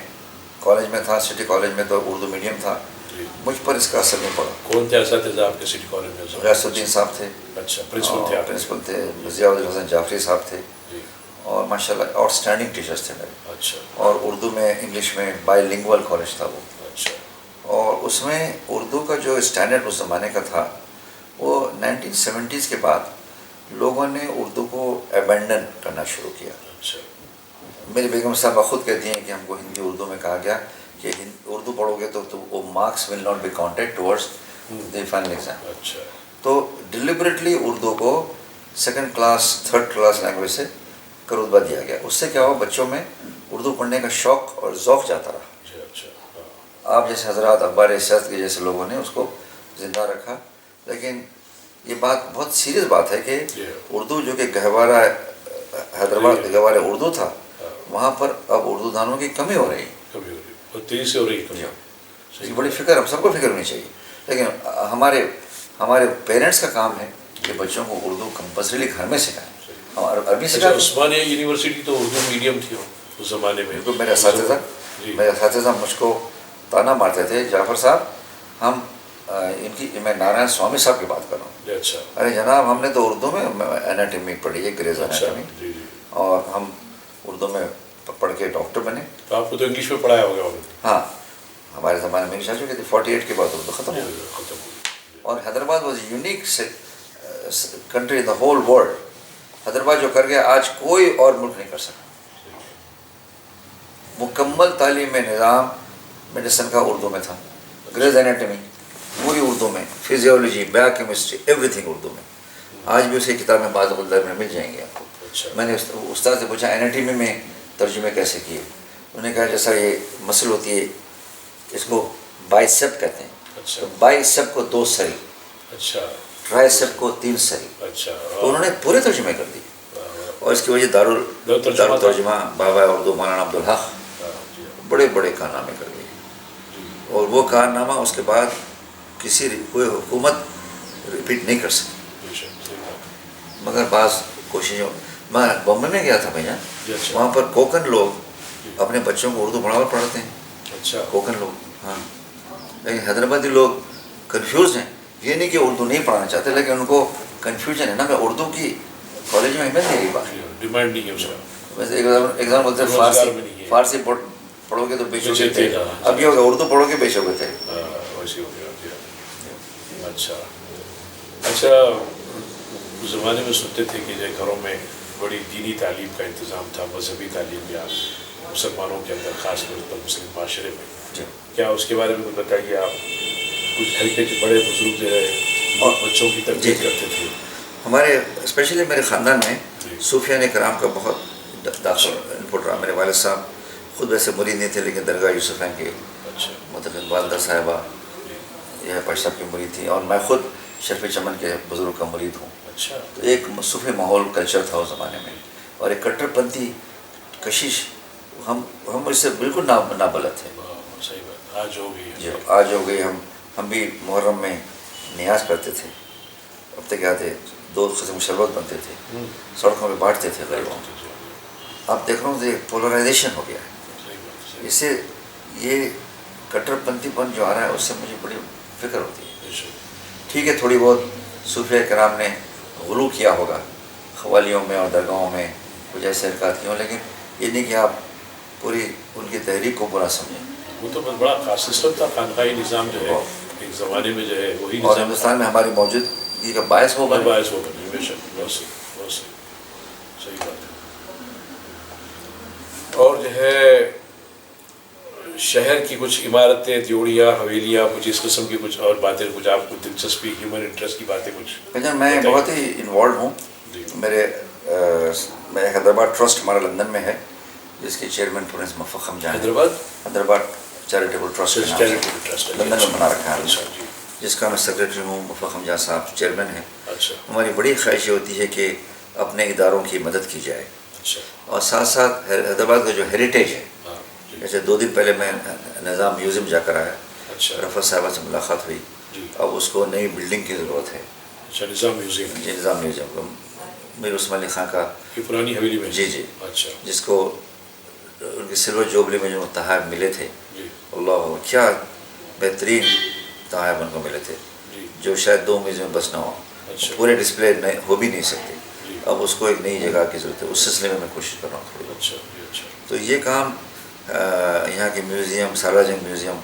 S2: کالج میں تھا, سٹی کالج میں, تو اردو میڈیم تھا, مجھ پر اس کا اثر نہیں پڑا.
S1: کون تھے اساتذہ آپ کے سٹی کالج میں؟
S2: غیاث الدین صاحب تھے.
S1: اچھا, پرنسپل
S2: تھے. حسین جعفری صاحب تھے, اور ماشاء اللہ آؤٹ اسٹینڈنگ ٹیچرس تھے میرے.
S1: اچھا. اور
S2: اردو میں انگلش میں بائی لنگول کالج تھا وہ.
S1: اچھا.
S2: اور اس میں اردو کا جو اسٹینڈرڈ اس زمانے کا تھا وہ 1970s کے بعد لوگوں نے اردو کو ابینڈن کرنا شروع کیا.
S1: اچھا.
S2: میری بیگم صاحبہ خود کہتی ہیں کہ ہم کو ہندی اردو میں کہا گیا کہ اردو پڑھو گے تو وہ marks will not be counted towards the final exam.
S1: اچھا. تو
S2: ڈیلیبریٹلی اردو کو second class third class language سے کا رتبہ دیا گیا. اس سے کیا ہوا, بچوں میں اردو پڑھنے کا شوق اور ذوق جاتا رہا. آپ جیسے حضرات اخبار سیاست کے جیسے لوگوں نے اس کو زندہ رکھا, لیکن یہ بات بہت سیریس بات ہے کہ
S1: جی
S2: اردو جو کہ گہوارہ حیدرآباد گہوارہ اردو تھا، وہاں پر اب اردو دانوں کی کمی ہو رہی ہے،
S1: کمی ہو رہی ہے، بہت تیزی سے ہو رہی ہے کمی.
S2: یہ بڑی فکر ہم سب کو فکر ہونی چاہیے. لیکن ہمارے پیرنٹس کا کام ہے کہ بچوں کو اردو کمپلسریلی گھر میں سکھائیں اور عربی
S1: اچھا
S2: سکھائیں.
S1: عثمانیہ یونیورسٹی تو اردو میڈیم تھی اس زمانے میں.
S2: بالکل. میرے اساتذہ مجھ کو تانا مارتے تھے، جعفر صاحب ہم میں نارائن سوامی صاحب کی بات کر رہا ہوں.
S1: اچھا.
S2: ارے جناب ہم نے تو اردو میں ایناٹمی پڑھی ہے، گریز ایناٹمی،
S1: جی.
S2: اور ہم اردو میں پڑھ کے ڈاکٹر بنے.
S1: تو آپ کو تو انگلش میں پڑھایا ہوگا.
S2: ہاں ہمارے زمانے میں انگلش آ چکی تھی، 48 کے بعد اردو ختم ہو گئی.
S1: ختم ہو گئی.
S2: اور Hyderabad was unique country in the whole world. Hyderabad جو کر گیا آج کوئی اور ملک نہیں کر سکا. مکمل تعلیم نظام میڈیسن کا اردو میں تھا، گریز ایناٹمی پوری اردو میں، physiology, bio chemistry, every thing Urdu میں. آج بھی اسے کتابیں بعض غلطی میں مل جائیں گے آپ کو. میں نے استاد سے پوچھا ایناٹمی میں ترجمے کیسے کیے؟ انہوں نے کہا جیسا یہ مسل ہوتی ہے اس کو بائیسیپ کہتے ہیں. تو بائیسیپ کو 2 سری، ٹرائیسیپ کو 3 سری. تو انہوں نے پورے ترجمے کر دی. اور اس کی وجہ دارالترجمہ بابا اردو مولانا عبدالحق بڑے بڑے کارنامے کر گئے. اور وہ کارنامہ اس کے بعد کوئی حکومت ریپیٹ نہیں کر سکی. مگر بعض کوششوں، میں بامبے میں گیا تھا بھیا، وہاں پر کوکن لوگ اپنے بچوں کو اردو بڑھاوا پڑھاتے ہیں. کوکن لوگ. ہاں. لیکن حیدرآبادی لوگ کنفیوز ہیں. یہ نہیں کہ اردو نہیں پڑھانا چاہتے، لیکن ان کو کنفیوژن ہے نا. میں اردو کی کالج میں نہیں رہی بات،
S1: ڈیمانڈ نہیں ہے اس کا.
S2: ویسے ایگزام بولتے ہیں فارسی پڑھو گے تو بیچوگے تھے، اب یہ ہوگا اردو پڑھو گے بیچوگے تھے.
S1: ویسے ہو گیا. اچھا اس زمانے میں سنتے تھے کہ جو گھروں میں بڑی دینی تعلیم کا انتظام تھا، مذہبی تعلیم یا مسلمانوں کے اندر خاص طور پر مسلم معاشرے میں. کیا اس کے بارے میں کچھ بتائیے آپ؟ کچھ گھر کے بڑے بزرگ جو ہے اور بچوں کی تربیت کرتے تھے.
S2: ہمارے اسپیشلی میرے خاندان میں صوفیان کرام کا بہت داخل انپٹ رہا. میرے والد صاحب خود ویسے مرید نہیں تھے، لیکن درگاہ یوسفین کے متقن والدہ صاحبہ یہ پاش صاحب کی مرید تھی، اور میں خود شرف چمن کے بزرگ کا مرید ہوں. تو ایک صوفی ماحول کلچر تھا اس زمانے میں. اور ایک کٹر پنتھی کشش ہم اس سے بالکل نابلد تھے.
S1: صحیح بات. آج ہو گئی.
S2: جی آج ہو گئی. ہم بھی محرم میں نیاز کرتے تھے. اب تک کیا تھے 2 قسم شربت بنتے تھے، سڑکوں پہ بانٹتے تھے غریبوں. اب دیکھ رہا ہوں یہ پولرائزیشن ہو گیا ہے. اس سے یہ کٹر پنتھی پن جو آ رہا ہے اس سے مجھے بڑی فکر ہوتی ہے. ٹھیک ہے تھوڑی بہت صوفیہ کرام نے غلو کیا ہوگا قوالیوں میں اور درگاہوں میں، کچھ ایسے حرکات کی ہوں، لیکن یہ نہیں کہ آپ پوری ان کی تحریک کو برا سمجھیں.
S1: وہ تو بہت بڑا خاص سسٹم تھا. خانقاہی نظام جو ہے ایک زمانے میں جو ہے وہی
S2: اور ہندوستان میں ہماری موجودگی کا باعث وہ بنے.
S1: بے شک. بہت صحیح بات ہے. اور جو ہے شہر کی کچھ عمارتیں، دیوڑیاں، حویلیاں، کچھ اس قسم کی کچھ اور باتیں، کچھ آپ کو دلچسپی ہیومن انٹرسٹ کی باتیں کچھ؟
S2: میں بہت ہی انوالو ہوں. میرے حیدرآباد ٹرسٹ ہمارا لندن میں ہے، جس کے چیئرمین پرنس مفخم جان. حیدرآباد چیریٹیبل ٹرسٹ لندن میں بنا رکھا ہے، جس کا میں سیکرٹری ہوں. مفخم جان صاحب چیئرمین ہیں. ہماری بڑی خواہش ہوتی ہے کہ اپنے اداروں کی مدد کی جائے، اور ساتھ ساتھ حیدرآباد کا جو ہیریٹیج ہے، جیسے 2 دن پہلے میں نظام میوزیم جا کر آیا. رفت صاحبہ سے ملاقات ہوئی. اب اس کو نئی بلڈنگ کی ضرورت ہے.
S1: نظام میوزیم.
S2: جی نظام میوزیم کو میر عثمان علی خان کا
S1: پرانی حویلی میں.
S2: جی جس کو ان کی سلور جوبلی میں جو تحائف ملے تھے، اللہ کیا بہترین تحائف ان کو ملے تھے، جو شاید 2 میوزیم بس نہ ہو. پورے ڈسپلے ہو بھی نہیں سکتے. اب اس کو ایک نئی جگہ کی ضرورت ہے. اس سلسلے میں کوشش کر رہا ہوں تھوڑی. تو یہ کام یہاں کے میوزیم، سالارجنگ میوزیم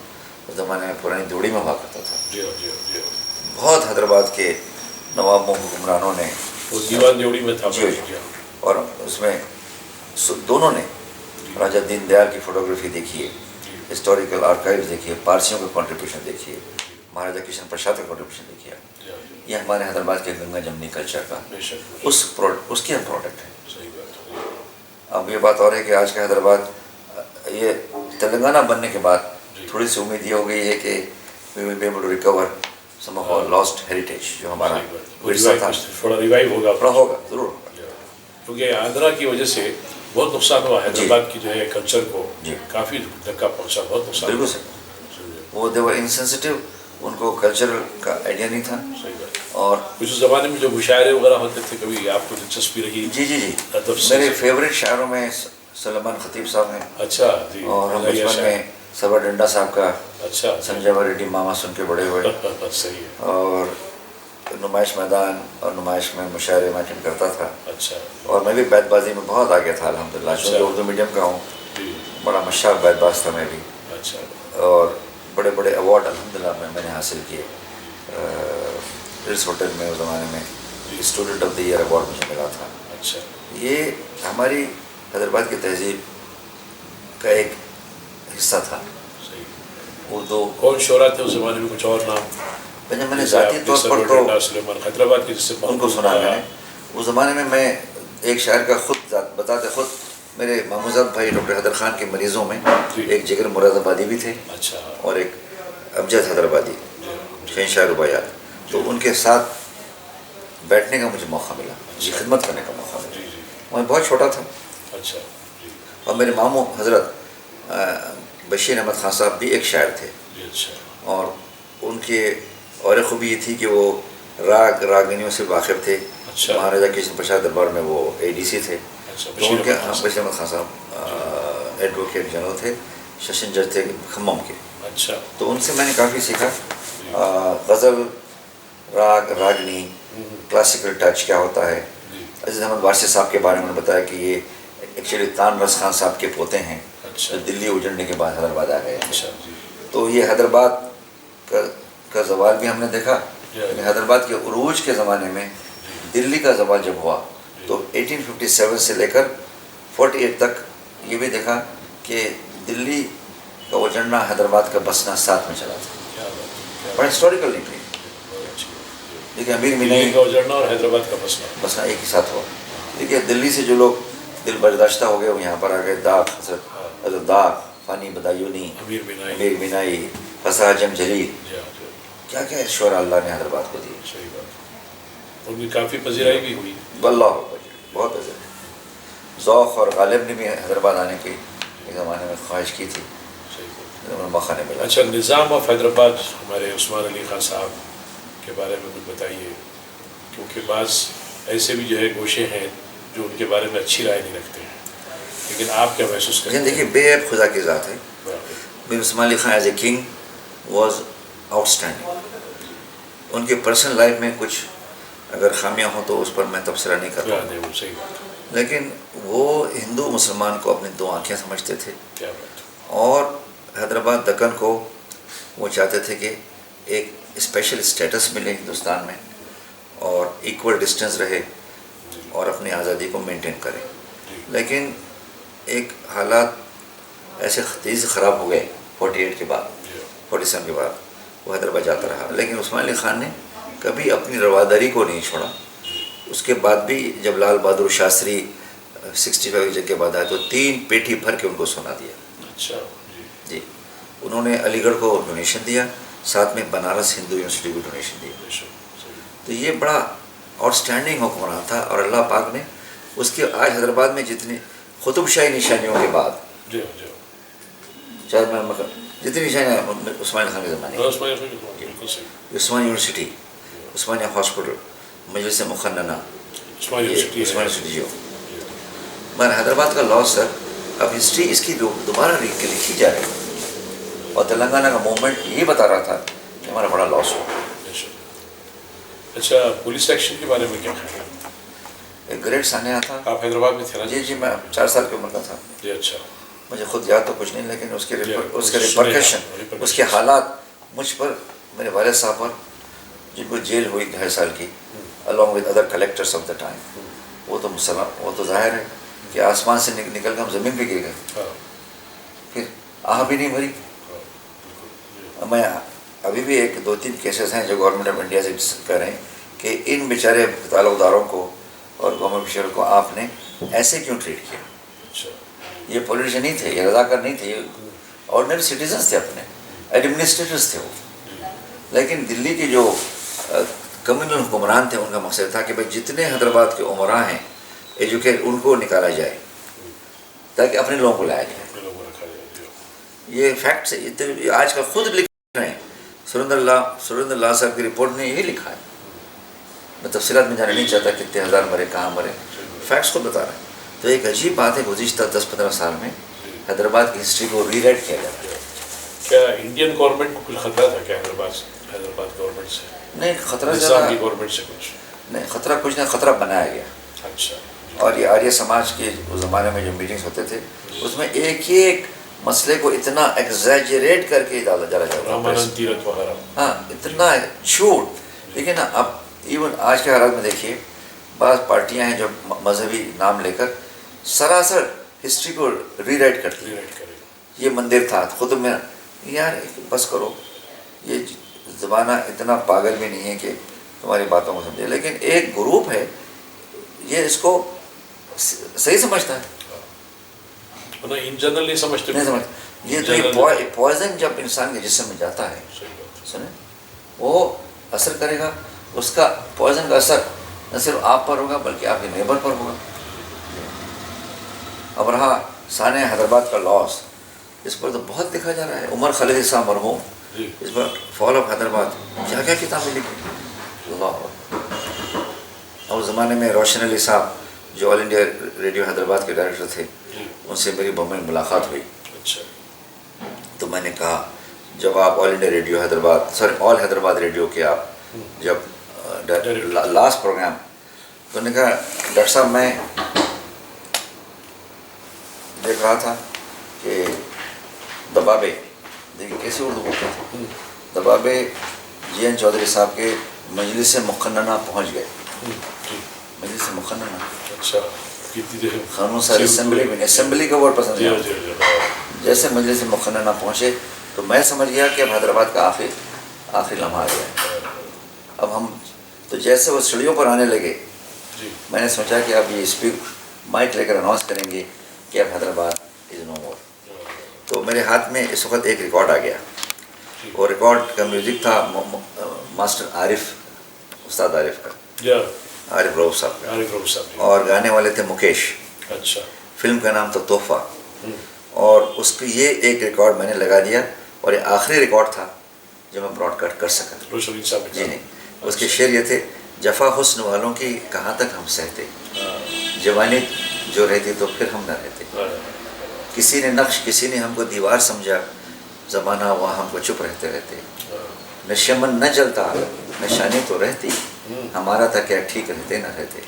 S2: اس زمانے میں پرانی دوڑی میں ہوا کرتا تھا. بہت حیدرآباد کے نوابوں حکمرانوں نے
S1: دیوان دیوڑی میں تھا.
S2: اور اس میں دونوں نے راجہ دین دیال کی فوٹوگرافی دیکھیے، ہسٹوریکل آرکائیوز دیکھیے، پارسیوں کا کنٹریبیوشن دیکھیے، مہاراجہ کرشن پرساد کا کنٹریبیوشن دیکھیے. یہ ہمارے حیدرآباد کے گنگا جمنی کلچر کا اس کی ہم پروڈکٹ ہے. اب یہ بات اور ہے کہ آج کا حیدرآباد یہ تلنگانہ بننے کے بعد تھوڑی سی امید یہ ہو گئی ہے کہ we will be able to recover some of our lost heritage جو ہمارا ورثہ تھا
S1: تھوڑا ریوائیو ہوگا
S2: ہوگا ضرور ہوگا.
S1: کیونکہ آندھرا کی وجہ سے بہت نقصان ہوا حیدرآباد کی جو ہے کلچر کو کافی دھکا پہنچا, بہت نقصان.
S2: بالکل صحیح. وہ دیور انسینسٹیو, ان کو کلچرل کا آئیڈیا نہیں تھا. اور
S1: کچھ زمانے میں جو مشاعرے وغیرہ ہوتے تھے, کبھی آپ کو دلچسپی رہی؟
S2: جی جی جی, میرے فیوریٹ شاعروں میں سلیمان خطیب صاحب ہیں.
S1: اچھا جی.
S2: اور ہم بچپن میں سرور ڈنڈا صاحب کا
S1: اچھا
S2: سنجے ریڈی ماما سن کے بڑے ہوئے.
S1: صحیح ہے.
S2: اور نمائش میدان اور نمائش میں مشاعرے میں اٹینڈ کرتا تھا.
S1: اچھا. اور
S2: میں بھی بیت بازی میں بہت آگے تھا الحمدللہ, چونکہ اردو میڈیم کا ہوں, بڑا مشاق بیت باز تھا میں بھی.
S1: اچھا. اور
S2: بڑے بڑے ایوارڈ الحمدللہ میں نے حاصل کیے. رس ہوٹل میں اس زمانے میں student of the year award مجھے ملا تھا.
S1: اچھا. یہ
S2: ہماری حیدرآباد کی تہذیب کا ایک حصہ تھا. اردو.
S1: کون شعرا تھے اس زمانے میں, کچھ اور نام؟
S2: میں نے ذاتی طور پر تو
S1: حیدرآباد کے جس سے
S2: ان کو سنا میں نے. اس زمانے میں ایک شاعر کا خود بتاتے خود میرے ماموزاد بھائی ڈاکٹر حیدر خان کے مریضوں میں ایک جگر مراد آبادی بھی تھے.
S1: اچھا.
S2: اور ایک امجد حیدرآبادی شہنشاہ رباعیات, تو ان کے ساتھ بیٹھنے کا مجھے موقع ملا, خدمت کرنے کا موقع ملا. میں بہت چھوٹا تھا.
S1: اچھا.
S2: اور میرے ماموں حضرت بشیر احمد خان صاحب بھی ایک شاعر تھے. اور ان کے اور ایک خوبی یہ تھی کہ وہ راگنیوں سے واقف تھے. مہاراجا کشن پرساد دربار میں وہ اے ڈی سی تھے. تو ان کے بشیر احمد خان صاحب ایڈوکیٹ جنرل تھے, سیشن جج تھے کھمم کے.
S1: اچھا.
S2: تو ان سے میں نے کافی سیکھا. غزل, راگنی, کلاسیکل ٹچ کیا ہوتا ہے. عزیز احمد وارثی صاحب کے بارے میں بتایا کہ یہ ایکچولی تان رس خان صاحب کے پوتے ہیں, جو دلی اجڑنے کے بعد حیدرآباد آ گئے. تو یہ حیدرآباد کا زوال بھی ہم نے دیکھا. حیدرآباد کے عروج کے زمانے میں دلی کا زوال جب ہوا تو 1857 سے لے کر 48 تک یہ بھی دیکھا کہ دلی کا اجڑنا, حیدرآباد کا بسنا ساتھ میں چلا تھا. بڑا ہسٹوریکل نہیں تھی. دیکھیے امیر مینائی
S1: کا اجڑنا اور حیدرآباد کا
S2: بسنا ایک ہی ساتھ ہوا. دیکھیے دلی سے جو لوگ دل برداشتہ ہو گئے وہ یہاں پر آ گئے. حضرت داغ, فانی بدایونی, امیر مینائی, فسا جم جلیل, کیا کیا شعرا اللہ نے حیدرآباد کو دی.
S1: صحیح بات. ان کی کافی پذیرائی بھی ہوئی.
S2: واللہ بہت پذیرائی. ذوق اور غالب نے بھی حیدرآباد آنے کی ایک زمانے میں خواہش کی تھی, موقع نہیں ملا.
S1: اچھا, نظام آف حیدرآباد ہمارے عثمان علی خان صاحب کے بارے میں کچھ بتائیے, کیونکہ بعض ایسے بھی جو ہے گوشے ہیں جو ان کے بارے میں اچھی رائے نہیں رکھتے ہیں, لیکن آپ کیا محسوس کرتے ہیں؟
S2: دیکھیے بے عیب خدا کی ذات ہے. Mir Osman Ali Khan as a king was outstanding. ان کے پرسنل لائف میں کچھ اگر خامیاں ہوں تو اس پر میں تبصرہ نہیں کرتا ہوں, لیکن وہ ہندو مسلمان کو اپنی دو آنکھیں سمجھتے تھے. اور حیدرآباد دکن کو وہ چاہتے تھے کہ ایک اسپیشل اسٹیٹس ملے ہندوستان میں, اور ایکول ڈسٹینس رہے, اور اپنی آزادی کو مینٹین کرے. لیکن ایک حالات ایسے تیزی خراب ہو گئے 48 کے بعد, 47 کے بعد وہ حیدرآباد جاتا رہا. لیکن عثمان علی خان نے کبھی اپنی رواداری کو نہیں چھوڑا. اس کے بعد بھی جب لال بہادر شاستری 65 جنگ کے بعد آئے تو 3 پیٹی بھر کے ان کو سونا دیا.
S1: اچھا
S2: جی. انہوں نے علی گڑھ کو ڈونیشن دیا, ساتھ میں بنارس ہندو یونیورسٹی کو ڈونیشن دیا. تو یہ بڑا آؤٹ اسٹینڈنگ حکمران تھا. اور اللہ پاک نے اس کے آج حیدرآباد میں جتنی قطب شاہی نشانیوں کے بعد چاہے میں جتنی نشانیاں عثمان خان کے زمانے عثمان یونیورسٹی, عثمانیہ ہاسپٹل, مجلس مخننہ, عثمان یونیورسٹی جو مگر حیدرآباد کا لاس سر اب ہسٹری اس کی دوبارہ لکھی جا رہی ہے. اور تلنگانہ کا موومنٹ یہ بتا رہا تھا کہ ہمارا بڑا لاس ہو.
S1: اچھا, پولیس ایکشن کے بارے میں کیا خیال ہے؟
S2: ایک گریٹ سانحہ تھا.
S1: آپ حیدرآباد میں تھے نا؟
S2: جی میں 4 سال کی عمر کا تھا.
S1: جی. اچھا,
S2: مجھے خود یاد تو کچھ نہیں, لیکن اس کے ریپرکشن, اس کے حالات مجھ پر, میرے والد صاحب پر, جن کو جیل ہوئی 2.5 سال کی along with other collectors of the time, وہ تو ظاہر ہے کہ آسمان سے نکل کر ہم زمین پہ گر گئے, پھر آہ بھی نہیں بھری. میں ابھی بھی 2-3 کیسز ہیں جو گورنمنٹ آف انڈیا سے کر رہے ہیں کہ ان بیچارے تعلق داروں کو اور گورنمنٹ آفیشل کو آپ نے ایسے کیوں ٹریٹ کیا. یہ پولیٹیشین نہیں تھے, یہ رضاکار نہیں تھے, یہ آرڈنری سٹیزنس تھے, اپنے ایڈمنسٹریٹرس تھے وہ. لیکن دلی کے جو کمیونل حکمران تھے ان کا مقصد تھا کہ بھائی جتنے حیدرآباد کے عمراء ہیں ایجوکیٹ ان کو نکالا جائے تاکہ اپنے لوگوں کو لایا جائے. یہ فیکٹس ہے، یہ آج کل خود لکھ رہے ہیں. سریندر اللہ صاحب کی رپورٹ نے یہی لکھا ہے. میں تفصیلات میں جانا نہیں چاہتا کتنے ہزار مرے کہاں مرے، فیکٹس خود بتا رہے ہیں. تو ایک عجیب بات ہے گزشتہ 10-15 سال میں حیدرآباد کی ہسٹری کو ری رائٹ کیا جاتا ہے.
S1: کیا انڈین گورنمنٹ کو کچھ خطرہ تھا کیا حیدرآباد گورنمنٹ سے؟
S2: نہیں خطرہ
S1: نظام کی گورنمنٹ سے کچھ
S2: نہیں، خطرہ کچھ نہیں، خطرہ بنایا گیا.
S1: اچھا.
S2: اور یہ آریہ سماج کے اس زمانے میں جو میٹنگس ہوتے تھے اس میں ایک ہی ایک مسئلے کو اتنا ایگزیجریٹ کر کے ڈالا جاتا
S1: رامانند تیرتھ وغیرہ.
S2: ہاں اتنا جھوٹ. دیکھیں نا اب ایون آج کے حالات میں دیکھیے بعض پارٹیاں ہیں جو مذہبی نام لے کر سراسر ہسٹری کو ری رائٹ کرتی ہیں. یہ مندر تھا خود میں، یار بس کرو. یہ زمانہ اتنا پاگل بھی نہیں ہے کہ تمہاری باتوں کو سمجھے، لیکن ایک گروپ ہے یہ اس کو صحیح سمجھتا ہے.
S1: ان جنرل نہیں سمجھتے.
S2: یہ تو یہ پوائزن جب انسان کے جسم میں جاتا ہے سنیں وہ اثر کرے گا. اس کا پوائزن کا اثر نہ صرف آپ پر ہوگا بلکہ آپ کے نیبر پر ہوگا. اب رہا سانحہ حیدرآباد کا لاس، اس پر تو بہت لکھا جا رہا ہے. عمر خالد صاحب مرحوم اس پر فال آف حیدرآباد کیا کیا کتابیں لکھی. اللہ. اور اس زمانے میں روشن علی صاحب جو آل انڈیا ریڈیو حیدرآباد کے ڈائریکٹر تھے ان سے میری بمبئی میں ملاقات ہوئی.
S1: اچھا.
S2: تو میں نے کہا جب آپ آل انڈیا ریڈیو حیدرآباد آل حیدرآباد ریڈیو کے آپ جب لاسٹ پروگرام، تو نے کہا ڈاکٹر صاحب میں دیکھ رہا تھا کہ دبابے، دیکھیے کیسے اردو بولتے تھے، دبابے جی این چودھری صاحب کے مجلس مقننہ پہنچ گئے. مجلس مقننہ
S1: اچھا
S2: قانون ساز اسمبلی کا ورڈ پسند ہے. جیسے مجلس مقننہ پہنچے تو میں سمجھ گیا کہ اب حیدرآباد کا آخری لمحہ آ گیا. اب ہم تو جیسے وہ سیڑھیوں پر آنے لگے میں نے سوچا کہ اب یہ اسپیک مائک لے کر اناؤنس کریں گے کہ اب حیدرآباد از نو مور. تو میرے ہاتھ میں اس وقت ایک ریکارڈ آ گیا. وہ ریکارڈ کا میوزک تھا ماسٹر عارف، استاد عارف کا، عارف رؤف صاحب، اور گانے والے تھے مکیش.
S1: اچھا.
S2: فلم کا نام تھا تحفہ. اور اس کو یہ ایک ریکارڈ میں نے لگا دیا اور یہ آخری ریکارڈ تھا جو میں براڈ کاسٹ کر سکا. جی نہیں، اس کے شعر یہ تھے جفا حسن والوں کی کہاں تک ہم سہتے، جوانی جو رہتی تو پھر ہم نہ رہتے. کسی نے نقش کسی نے ہم کو دیوار سمجھا، زمانہ وہاں ہم کو چپ رہتے رہتے. نہ شمن نہ جلتا نشانی تو رہتی، ہمارا تھا کیا ٹھیک رہتے نہ رہتے.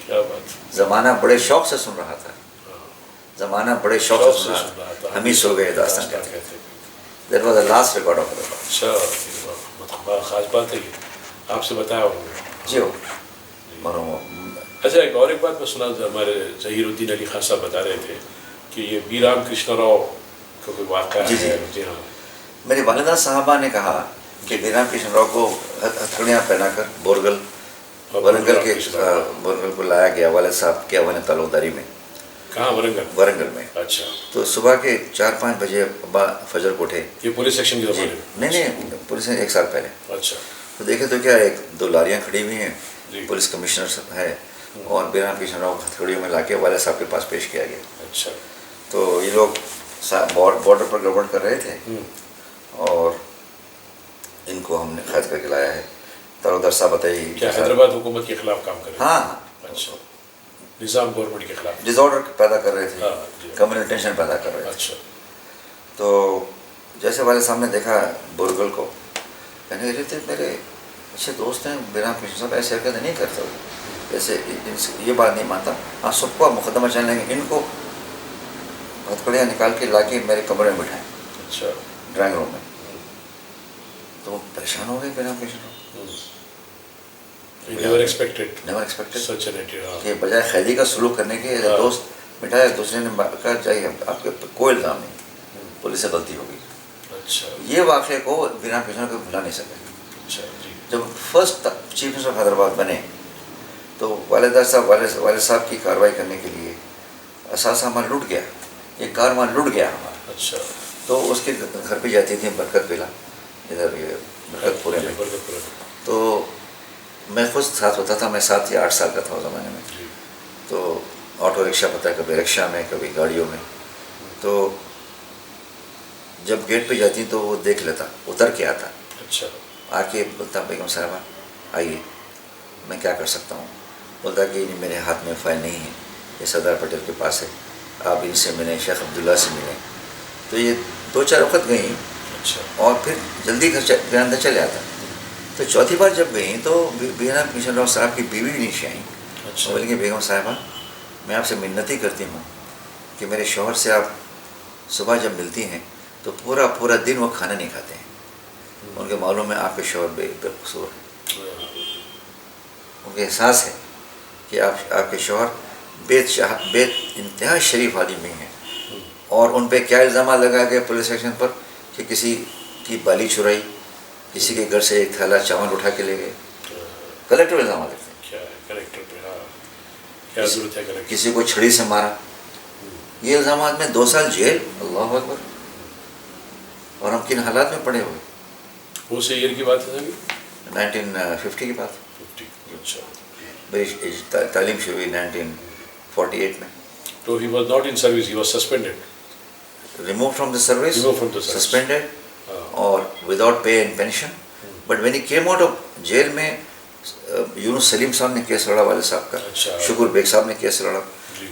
S2: زمانہ بڑے شوق سے سن رہا تھا، زمانہ بڑے شوق سے سن رہا تھا، ہم ہی سو گئے داستان کہتے. That was the last record of Hyderabad.
S1: اچھا، خاص بات ہے یہ آپ سے بتایا ہوں.
S2: جی ہو مرحوم.
S1: اچھا ایک بات میں سنا تھا، ہمارے ظہیر الدین علی خان صاحب بتا رہے تھے کہ یہ بی رام کرشن راؤ کا کوئی واقعہ ہے. جی ہاں.
S2: میری والدہ صاحبہ نے کہا کہ بی رام کرشن راؤ کو ہتھکڑیاں پہنا کر ورنگل کو لایا گیا والد صاحب کے اول تعلقداری میں.
S1: کہاں؟
S2: ورنگل میں.
S1: اچھا. تو
S2: صبح کے 4-5 بجے ابا فجر کو اٹھے.
S1: یہ پولیس سیکشن کی زمانے میں؟
S2: نہیں پولیس نے 1 سال پہلے.
S1: اچھا.
S2: تو دیکھے تو کیا 2 لاریاں کھڑی ہوئی ہیں، پولیس کمشنر ہے، اور بی رام کرشن راؤ کو ہتھکڑیوں میں لا کے والد صاحب کے پاس پیش کیا گیا.
S1: اچھا.
S2: تو یہ لوگ بارڈر پر گڑبڑ کر رہے تھے اور ان کو ہم نے قید کر کے لایا ہے. تارو صاحب بتائیے
S1: کیا حیدرآباد حکومت کے خلاف کام کر رہے ہیں؟
S2: ہاں.
S1: اچھا. نظام گورنمنٹ کے خلاف
S2: ڈس آرڈر پیدا کر رہے تھے، کمیونل ٹینشن پیدا کر رہے تھے.
S1: اچھا.
S2: تو جیسے والد صاحب نے دیکھا بورگل کو، کہنے لگے تھے میرے اچھے دوست ہیں بی رام کرشن صاحب، ایسے حرکت نہیں کرتے، جیسے یہ بات نہیں مانتا. ہاں سب کو مقدمہ چلنے لیں گے، ان کو ہتھکڑیاں نکال کے لا کے میرے کمرے میں بٹھائیں.
S1: اچھا.
S2: ڈرائنگ روم میں. تو وہ پریشان ہو گئے B Rama Krishna Rao.
S1: Never expected
S2: کہ بجائے قیدی کا سلوک کرنے کے دوست بٹھائے. دوسرے نے کہا چاہیے آپ کے کوئی الزام نہیں، پولیس سے غلطی ہوگی.
S1: اچھا. یہ
S2: واقعے کو بی رام کرشن کو بھلا نہیں سکے.
S1: اچھا.
S2: جب first chief minister of Hyderabad بنے تو والد صاحب کی کارروائی کرنے کے لیے اثاثہ ہمارا لٹ گیا، یہ کارواں لٹ گیا ہمارا.
S1: اچھا.
S2: تو اس کے گھر پہ جاتی تھی برکت بلا، ادھر یہ برکت پورے میں. تو میں خود ساتھ ہوتا تھا, میں 7 یا 8 سال کا تھا اس زمانے میں. تو آٹو رکشہ پتہ ہے, کبھی رکشہ میں کبھی گاڑیوں میں. تو جب گیٹ پہ جاتی تو وہ دیکھ لیتا, اتر کے آتا,
S1: اچھا,
S2: آ کے بولتا بیگم صاحبہ آئیے میں کیا کر سکتا ہوں. بولتا کہ میرے ہاتھ میں فائل نہیں ہے, یہ سردار پٹیل کے پاس ہے, آپ ان سے ملیں, شیخ عبداللہ سے ملیں. تو یہ 2-4 وقت گئیں اور پھر جلدی گھر اندر چلے آتا. تو چوتھی بار جب گئیں تو بینا کشن راؤ صاحب کی بیوی بھی نیچے آئیں. بولیں کہ بیگم صاحبہ میں آپ سے منتی کرتی ہوں کہ میرے شوہر سے آپ صبح جب ملتی ہیں تو پورا دن وہ کھانا نہیں کھاتے ہیں. ان کے معلوم ہے آپ کے شوہر بے قصور ہے, ان کے احساس ہے کہ آپ کے شوہر بے انتہا شریف آدمی ہیں. اور ان پہ کیا الزامات لگا گئے پولیس اسٹیشن پر کہ کسی کی بالی چرائی, کسی کے گھر سے ایک تھیلا چاول اٹھا کے لے گئے. کلیکٹر الزامات لگتے ہیں, کسی کو چھڑی سے مارا. یہ الزامات میں 2 سال جیل. اللہ اکبر. اور ہم کن حالات میں پڑے ہوئے.
S1: وہ سے ایئر کی بات ہے
S2: 1950 کی بات.
S1: 50. اچھا,
S2: میری تعلیم شروع ہوئی 1948 میں.
S1: تو he was not in service, he was suspended.
S2: Removed from the service, suspended, or without pay and pension. But when he came out of jail میں یونس سلیم صاحب نے کیس لڑا, والد صاحب کا, شکر بیگ صاحب نے کیس لڑا.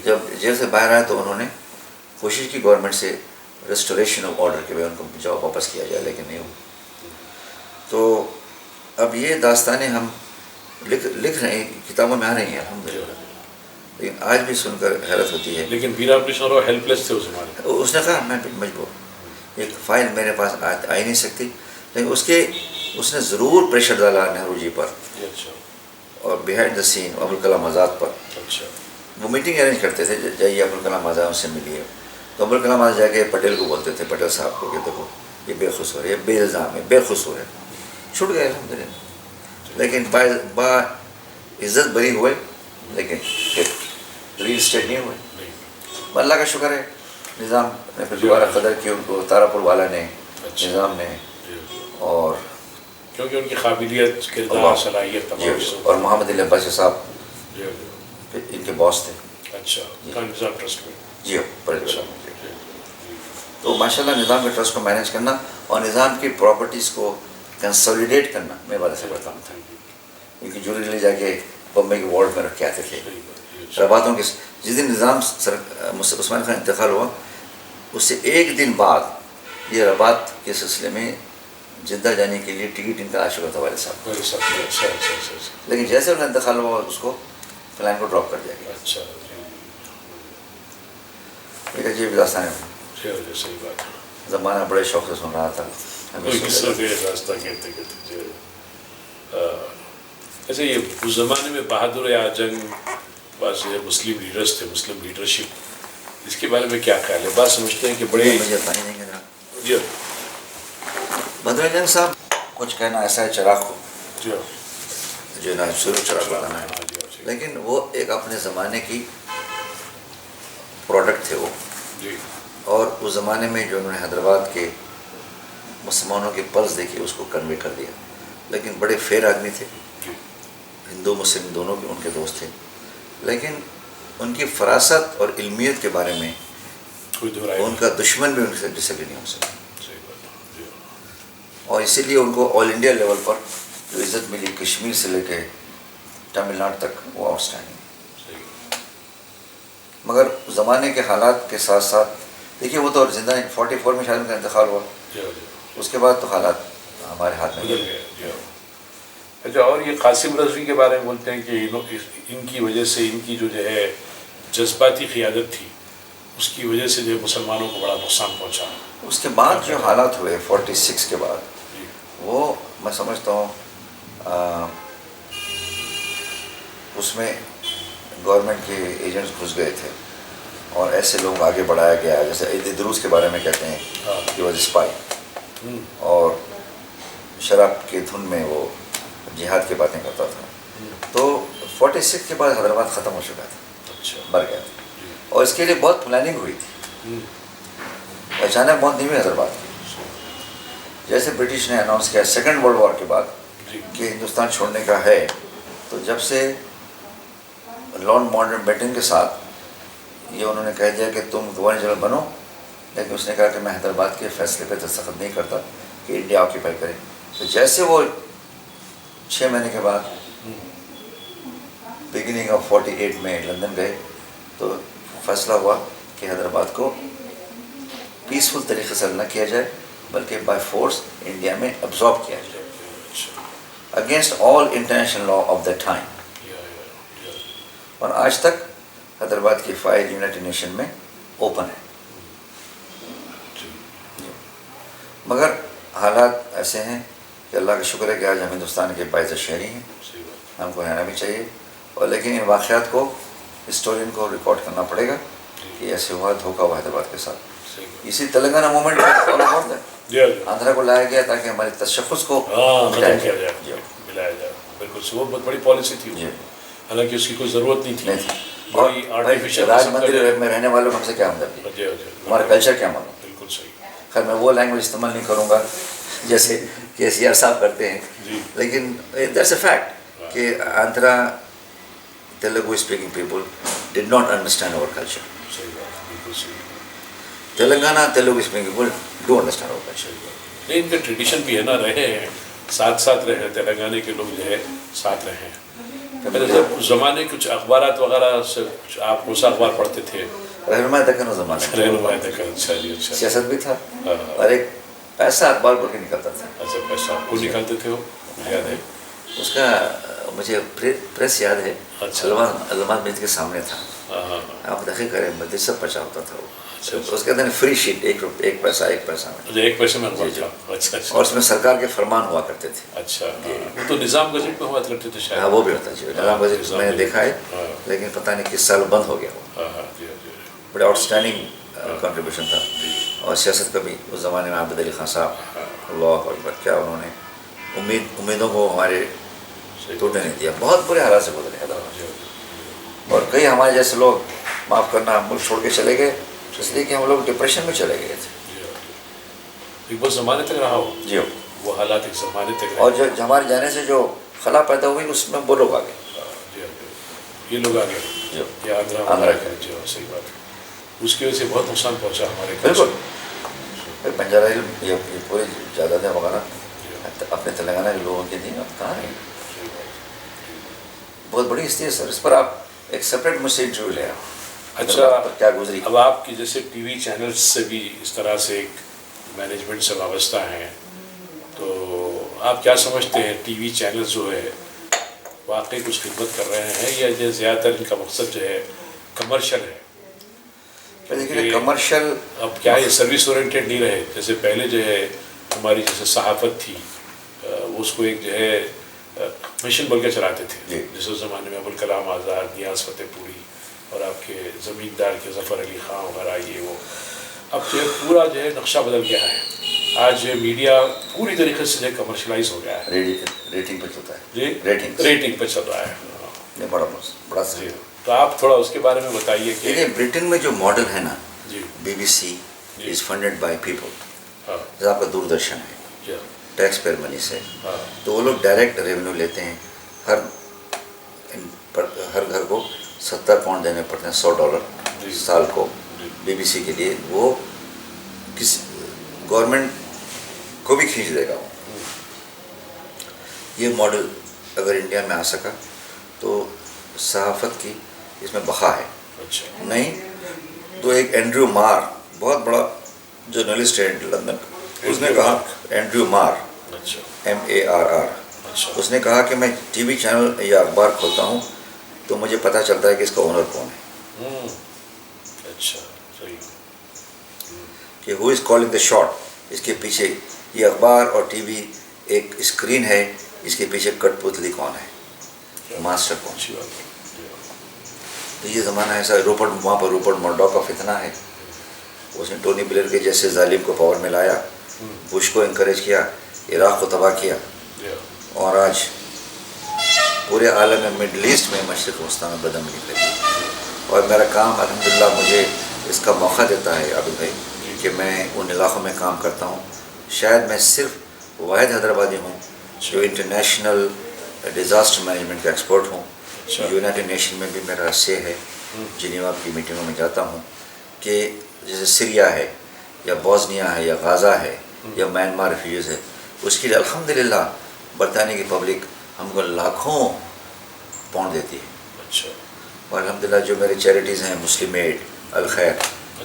S2: جب جیل سے باہر آئے تو انہوں نے کوشش کی گورنمنٹ سے ریسٹوریشن آف آرڈر کے, ان کو جواب واپس کیا جائے, لیکن نہیں ہوا. تو اب یہ داستانیں ہم لکھ رہے ہیں, کتابوں میں آ رہی ہیں الحمدللہ, لیکن آج بھی سن کر حیرت ہوتی ہے.
S1: لیکن بینا کشن راؤ ہیلپ لیس تھے اس زمانے.
S2: اس نے کہا میں مجبور, ایک فائل میرے پاس آ ہی نہیں سکتی, لیکن اس نے ضرور پریشر ڈالا نہرو جی پر, اور بیہائنڈ دا سین ابوالکلام آزاد پر. وہ میٹنگ ارینج کرتے تھے, جائیے ابوالکلام آزاد ان سے ملیے. تو ابوالکلام آزاد جا کے پٹیل کو بولتے تھے, پٹیل صاحب کو, کہ دیکھو یہ بے قصور ہے, یہ بے الزام ہے, بے قصور ہے. چھوٹ گئے الحمدللہ, لیکن با عزت بری ہوئے, لیکن ری اسٹیٹ نہیں ہوئے. اللہ کا شکر ہے, نظام نے پھر دوبارہ قدر کی ان کو, تارا پور والا نے, نظام نے, اور
S1: کیونکہ ان کی قابلیت, کردار, صلاحیت,
S2: اور محمد علی عباسی صاحب ان کے باس تھے.
S1: اچھا, نظام ٹرسٹ میں.
S2: جی تو ماشاء اللہ نظام کے ٹرسٹ کو مینیج کرنا اور نظام کی پراپرٹیز کو کنسولیڈیٹ کرنا میں والد سے بڑھتا تھا. کیونکہ جوری لے جا کے بمبئی کے وارڈ میں رکھ کے آتے تھے. رباطوں کے جس دن نظام عثمان خان انتقال ہوا, اس سے 1 دن بعد یہ رباط کے سلسلے میں جدہ جانے کے لیے ٹکٹ ان کا آ چکا تھا والد صاحب. لیکن جیسے انہیں انتقال ہوا اس کو پلان کو ڈراپ کر دیا گیا.
S1: اچھا,
S2: ایک عجیب داستان ہے.
S1: صحیح بات ہے.
S2: زمانہ بڑے شوق سے سن رہا تھا.
S1: راستہ کہتے ایسے یہ اس زمانے میں بہادر یا جنگ بعض مسلم لیڈرس تھے, مسلم لیڈرشپ, اس کے بارے میں کیا خیال ہے؟ بات سمجھتے ہیں کہ بڑے
S2: مجھے پانی دیں گے ذرا.
S1: جی
S2: بدر جنگ صاحب کچھ کہنا ایسا ہے چراغ کو
S1: جی
S2: جو نہ شروع چراغ بتانا ہے, لیکن وہ ایک اپنے زمانے کی پروڈکٹ تھے وہ.
S1: جی,
S2: اور اس زمانے میں جو انہوں نے حیدرآباد کے مسلمانوں کی پلس دیکھی اس کو کنوے کر دیا. لیکن بڑے فیر آدمی تھے, ہندو مسلم دونوں کے ان کے دوست تھے, لیکن ان کی فراست اور علمیت کے بارے میں ان کا دشمن بھی ان سے ڈس ایگری نہیں ہو سکتا. اور اسی لیے ان کو آل انڈیا لیول پر جو عزت ملی کشمیر سے لے کے تمل ناڈو تک, وہ آؤٹ اسٹینڈنگ. مگر زمانے کے حالات کے ساتھ ساتھ دیکھیے وہ تو زندہ 44 میں شاید ان کا انتقال ہوا, اس کے بعد تو حالات ہمارے ہاتھ میں
S1: بدل گئے. اچھا, اور یہ قاسم رضوی کے بارے میں بولتے ہیں کہ ان کی وجہ سے, ان کی جو ہے جذباتی قیادت تھی, اس کی وجہ سے جو مسلمانوں کو بڑا نقصان پہنچا.
S2: اس کے بعد جو حالات ہوئے 46 کے بعد, وہ میں سمجھتا ہوں اس میں گورنمنٹ کے ایجنٹس گھس گئے تھے اور ایسے لوگ آگے بڑھایا گیا, جیسے ادروس کے بارے میں کہتے ہیں کہ وہ اسپائی, اور شراب کے دھن میں وہ جہاد کی باتیں کرتا تھا. تو 46 کے بعد حیدرآباد ختم ہو چکا تھا, مر گیا تھا, اور اس کے لیے بہت پلاننگ ہوئی تھی. اچانک موت نہیں ہوئی حیدرآباد کی. جیسے برٹش نے اناؤنس کیا سیکنڈ ورلڈ وار کے بعد کہ ہندوستان چھوڑنے کا ہے، تو جب سے لارڈ ماؤنٹ بیٹن کے ساتھ یہ انہوں نے کہہ دیا کہ تم گورنر جنرل بنو، لیکن اس نے کہا کہ میں حیدرآباد کے فیصلے پہ دستخط نہیں کرتا کہ انڈیا آکیپائی کرے. تو جیسے وہ 6 مہینے کے بعد بگننگ آف 48 میں لندن گئے تو فیصلہ ہوا کہ حیدرآباد کو پیسفل طریقے سے نہ کیا جائے بلکہ بائی فورس انڈیا میں ابزارب کیا جائے against all international law of the time. اور آج تک حیدرآباد کی فائل یونائٹڈ نیشن میں اوپن ہے. مگر حالات ایسے ہیں کہ اللہ کا شکر ہے کہ آج ہم ہندوستان کے باعث شہری ہیں، ہم کو رہنا بھی چاہیے. اور لیکن ان واقعات کو ہسٹورین کو ریکارڈ کرنا پڑے گا کہ ایسے ہوا، دھوکہ ہوا حیدرآباد کے ساتھ. اسی تلنگانہ موومنٹ آندھرا کو لایا گیا تاکہ ہمارے تشخص کو
S1: ملایا جائے. بالکل وہ بہت بڑی پالیسی تھی، حالانکہ اس کی کوئی ضرورت نہیں تھی.
S2: راج مندر میں رہنے والوں ہم سے کیا ہمدردی، ہمارا کلچر کیا معلوم.
S1: بالکل صحیح.
S2: خیر میں وہ لینگویج استعمال نہیں کروں گا جیسے کہ CR صاحب کرتے ہیں، لیکن دیٹس اے فیکٹ کہ Andhra Telugu speaking people did not understand over culture. Telangana Telugu speaking people do understand over culture.
S1: نہیں، ان کا ٹریڈیشن بھی ہے نا، رہے ہیں ساتھ رہے، تلنگانہ کے لوگ جو ہے ساتھ رہے ہیں. جب اس زمانے کچھ اخبارات وغیرہ سے آپ کون سا اخبار پڑھتے تھے؟
S2: رہنما دکن زمانے
S1: رہنما دکن. اچھا جی. اچھا.
S2: سیاست بھی تھا اور ایک پیسہ اخبار پڑھ کے نکلتا تھا.
S1: اچھا پیسہ کو نکالتے تھے، وہ یاد ہے
S2: اس کا مجھے پریس یاد ہے. علامات مسجد کے سامنے تھا، آپ تحقیق کریں مسجد سے بچا ہوتا تھا وہ. اس کے اندر فری شیٹ ایک پیسہ میں.
S1: ایک پیسے میں اخبار تھا. اچھا.
S2: اور اس میں سرکار کے فرمان ہوا کرتے تھے.
S1: اچھا. وہ تو نظام گزٹ میں ہوا کرتے تھے شاید.
S2: ہاں وہ بھی ہوتا ہے، نظام گزٹ میں نے دیکھا ہے، لیکن پتہ نہیں کس سال بند ہو گیا وہ. بڑا آؤٹ اسٹینڈنگ کنٹریبیوشن تھا. اور سیاست کا بھی اس زمانے میں عابد علی خان صاحب، اللہ اکبر، کیا انہوں نے امیدوں کو ہمارے ٹوٹنے نہیں دیا. بہت برے حالات سے گزرے حیدرآباد. اور کئی ہمارے جیسے لوگ معاف کرنا ملک چھوڑ کے چلے گئے اس لیے کہ ہم لوگ ڈپریشن میں چلے گئے تھے.
S1: ایک بہت زمانے تک رہا ہو
S2: جی
S1: وہ حالات، ایک زمانے تک.
S2: اور جو ہمارے جانے سے جو خلا پیدا ہوئی اس میں وہ لوگ آ گئے.
S1: یہ لوگ آ گئے، یہ آندھرا کے. جی صحیح بات ہے. اس کی وجہ سے بہت نقصان پہنچا ہمارے.
S2: بالکل. بنجارا یہ پوری جائیدادیں وغیرہ اپنے تلنگانہ کے لوگوں کی تھیں، اب کہاں ہیں. بہت بڑی ہستی ہے سر. اس پر آپ ایک سپریٹ مجھ سے انٹرویو لے آؤ.
S1: اچھا
S2: کیا گزری.
S1: اب آپ کی جیسے ٹی وی چینلز سے بھی اس طرح سے ایک مینجمنٹ سے وابستہ ہیں، تو آپ کیا سمجھتے ہیں ٹی وی چینلز جو ہے واقعی کچھ خدمت کر رہے ہیں یا زیادہ تر ان کا مقصد جو ہے کمرشل ہے؟
S2: کمرشل
S1: اب کیا یہ سروس اورینٹیڈ نہیں رہے؟ جیسے پہلے جو ہے ہماری جیسے صحافت تھی، اس کو ایک جو ہے مشن بول کے چلاتے تھے. جیسے اس زمانے میں ابوالکلام آزاد، نیاز فتح پوری اور آپ کے زمیندار کے ظفر علی خان وغیرہ، یہ وہ. اب جو ہے پورا جو ہے نقشہ بدل گیا ہے. آج میڈیا پوری طریقے سے کمرشلائز ہو گیا ہے.
S2: ریٹنگ پہ چلتا ہے.
S1: جی ریٹنگ پہ چل رہا ہے.
S2: بڑا صحیح.
S1: تو آپ تھوڑا اس کے بارے میں بتائیے کہ
S2: دیکھیے برٹن میں جو ماڈل ہے نا،
S1: جی
S2: BBC is funded by people. جیسے آپ کا دوردرشن ہے ٹیکس پیئر منی سے، تو وہ لوگ ڈائریکٹ ریونیو لیتے ہیں. ہر گھر کو £70 دینے پڑتے ہیں، $100 سال کو BBC کے لیے. وہ کس گورنمنٹ کو بھی کھینچ دے گا. یہ ماڈل اگر انڈیا میں آ سکا تو صحافت کی اس میں بقا ہے. نہیں تو ایک اینڈریو مار، بہت بڑا جرنلسٹ ہے لندن، اس نے کہا، اینڈریو مار MARR، اس نے کہا کہ میں ٹی وی چینل یا اخبار کھولتا ہوں تو مجھے پتہ چلتا ہے کہ اس کا اونر کون ہے.
S1: اچھا صحیح.
S2: کہ ہو از کالنگ دا شاٹ. اس کے پیچھے یہ اخبار اور ٹی وی ایک اسکرین ہے، اس کے پیچھے کٹ پتلی کون ہے، ماسٹر کون. تو یہ زمانہ ایسا ہے. وہاں پر روپرٹ مرڈاک کا فتنہ ہے. اس نے ٹونی بلیئر کے جیسے ظالم کو پاور میں لایا، بش کو انکریج کیا، عراق کو تباہ کیا، اور آج پورے عالم میں مڈل ایسٹ میں مشرق وسطیٰ میں بدامنی لگی. اور میرا کام الحمدللہ مجھے اس کا موقع دیتا ہے عابد بھائی کہ میں ان علاقوں میں کام کرتا ہوں. شاید میں صرف واحد حیدرآبادی ہوں جو انٹرنیشنل ڈیزاسٹر مینجمنٹ کا ایکسپرٹ ہوں. یونائٹڈ نیشن میں بھی میرا سے ہے, جنیوا کی میٹنگوں میں جاتا ہوں, کہ جیسے سریا ہے یا بوسنیا ہے یا غازہ ہے یا میانمار ریفیوجیز ہے, اس کے لیے الحمدللہ برطانیہ کی پبلک ہم کو لاکھوں پاؤنڈ دیتی ہے.
S1: اچھا.
S2: اور الحمدللہ جو میرے چیریٹیز ہیں, مسلم ایڈ, الخیر,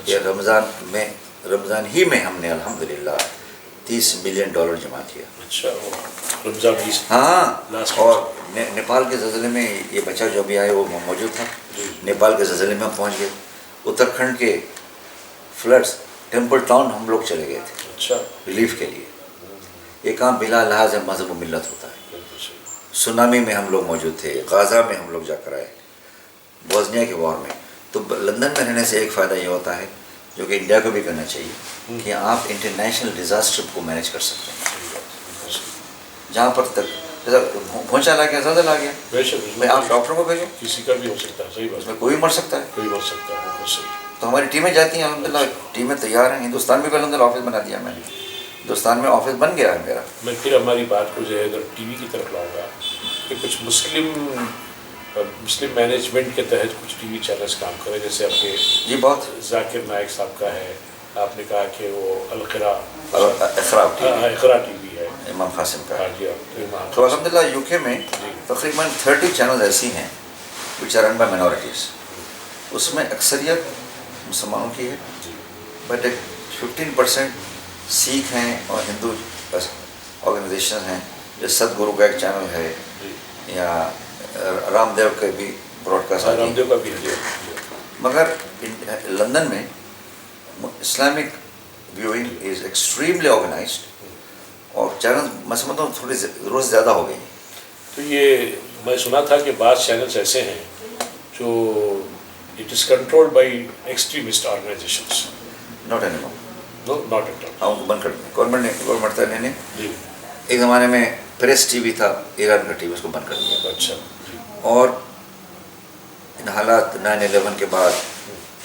S2: یہ رمضان ہی میں ہم نے الحمدللہ $30 ملین جمع کیا.
S1: اچھا. رمضان 20.
S2: ہاں. اور نیپال کے زلزلے میں یہ بچہ جو بھی آئے وہ موجود تھا. نیپال کے زلزلے میں ہم پہنچ گئے. اتراکھنڈ کے فلڈس, ٹیمپل ٹاؤن ہم لوگ چلے گئے تھے.
S1: اچھا.
S2: ریلیف کے لیے. یہ کام بلا لحاظ مذہب و ملت ہوتا ہے. سونامی میں ہم لوگ موجود تھے, غازہ میں ہم لوگ جا کر آئے, بوسنیا کے وار میں. تو لندن میں رہنے سے ایک فائدہ یہ ہوتا ہے جو کہ انڈیا کو بھی کرنا چاہیے کہ آپ انٹرنیشنل ڈیزاسٹر کو مینیج کر سکتے ہیں. جہاں پر تک پہنچا لا گیا, زیادہ لا گیا, میں آپ ڈاکٹروں کو بھیجو,
S1: کسی کا بھی ہو سکتا ہے. صحیح بات.
S2: اس میں کوئی مر سکتا ہے,
S1: کوئی مر سکتا ہے. بالکل صحیح.
S2: تو ہماری ٹیمیں جاتی ہیں, الحمدللہ ٹیمیں تیار ہیں. ہندوستان میں بھی الحمدللہ آفس بنا دیا میں نے, ہندوستان میں آفس بن گیا ہے میرا.
S1: میں پھر ہماری بات کو جو ہے اگر ٹی وی کی طرف لاؤں گا کہ کچھ مسلم مینجمنٹ کے تحت کچھ ٹی وی چینلز کام کریں, جیسے آپ کے
S2: جی بہت
S1: ذاکر نائک صاحب کا ہے, آپ نے کہا کہ وہ
S2: اقرا
S1: ٹی وی ہے,
S2: امام قاسم کا.
S1: ہاں جی.
S2: تو الحمدللہ یو کے میں تقریباً 30 چینلز ایسی ہیں which are run by minorities. اس میں اکثریت مسلمانوں کی ہے, بٹ ایک 15% سکھ ہیں اور ہندو آرگنائزیشن ہیں. جیسے ست گرو کا ایک چینل ہے, یا رام دیو کے بھی براڈ کاسٹ آتی ہے.
S1: کا بھی ہے.
S2: مگر لندن میں Islamic viewing is extremely organised, اور چینل مسمتوں تھوڑی ضرورت زیادہ ہو گئی.
S1: تو یہ میں سنا تھا کہ بعض چینلز ایسے ہیں جو it is controlled by extremist organisations.
S2: Not any more.
S1: No not at all.
S2: ہم بند کر دیں. گورنمنٹ نے ایک زمانے میں پریس ٹی وی تھا, ایران کا ٹی وی, اس کو بند کر دیا.
S1: اچھا.
S2: اور ان حالات 9/11 کے بعد,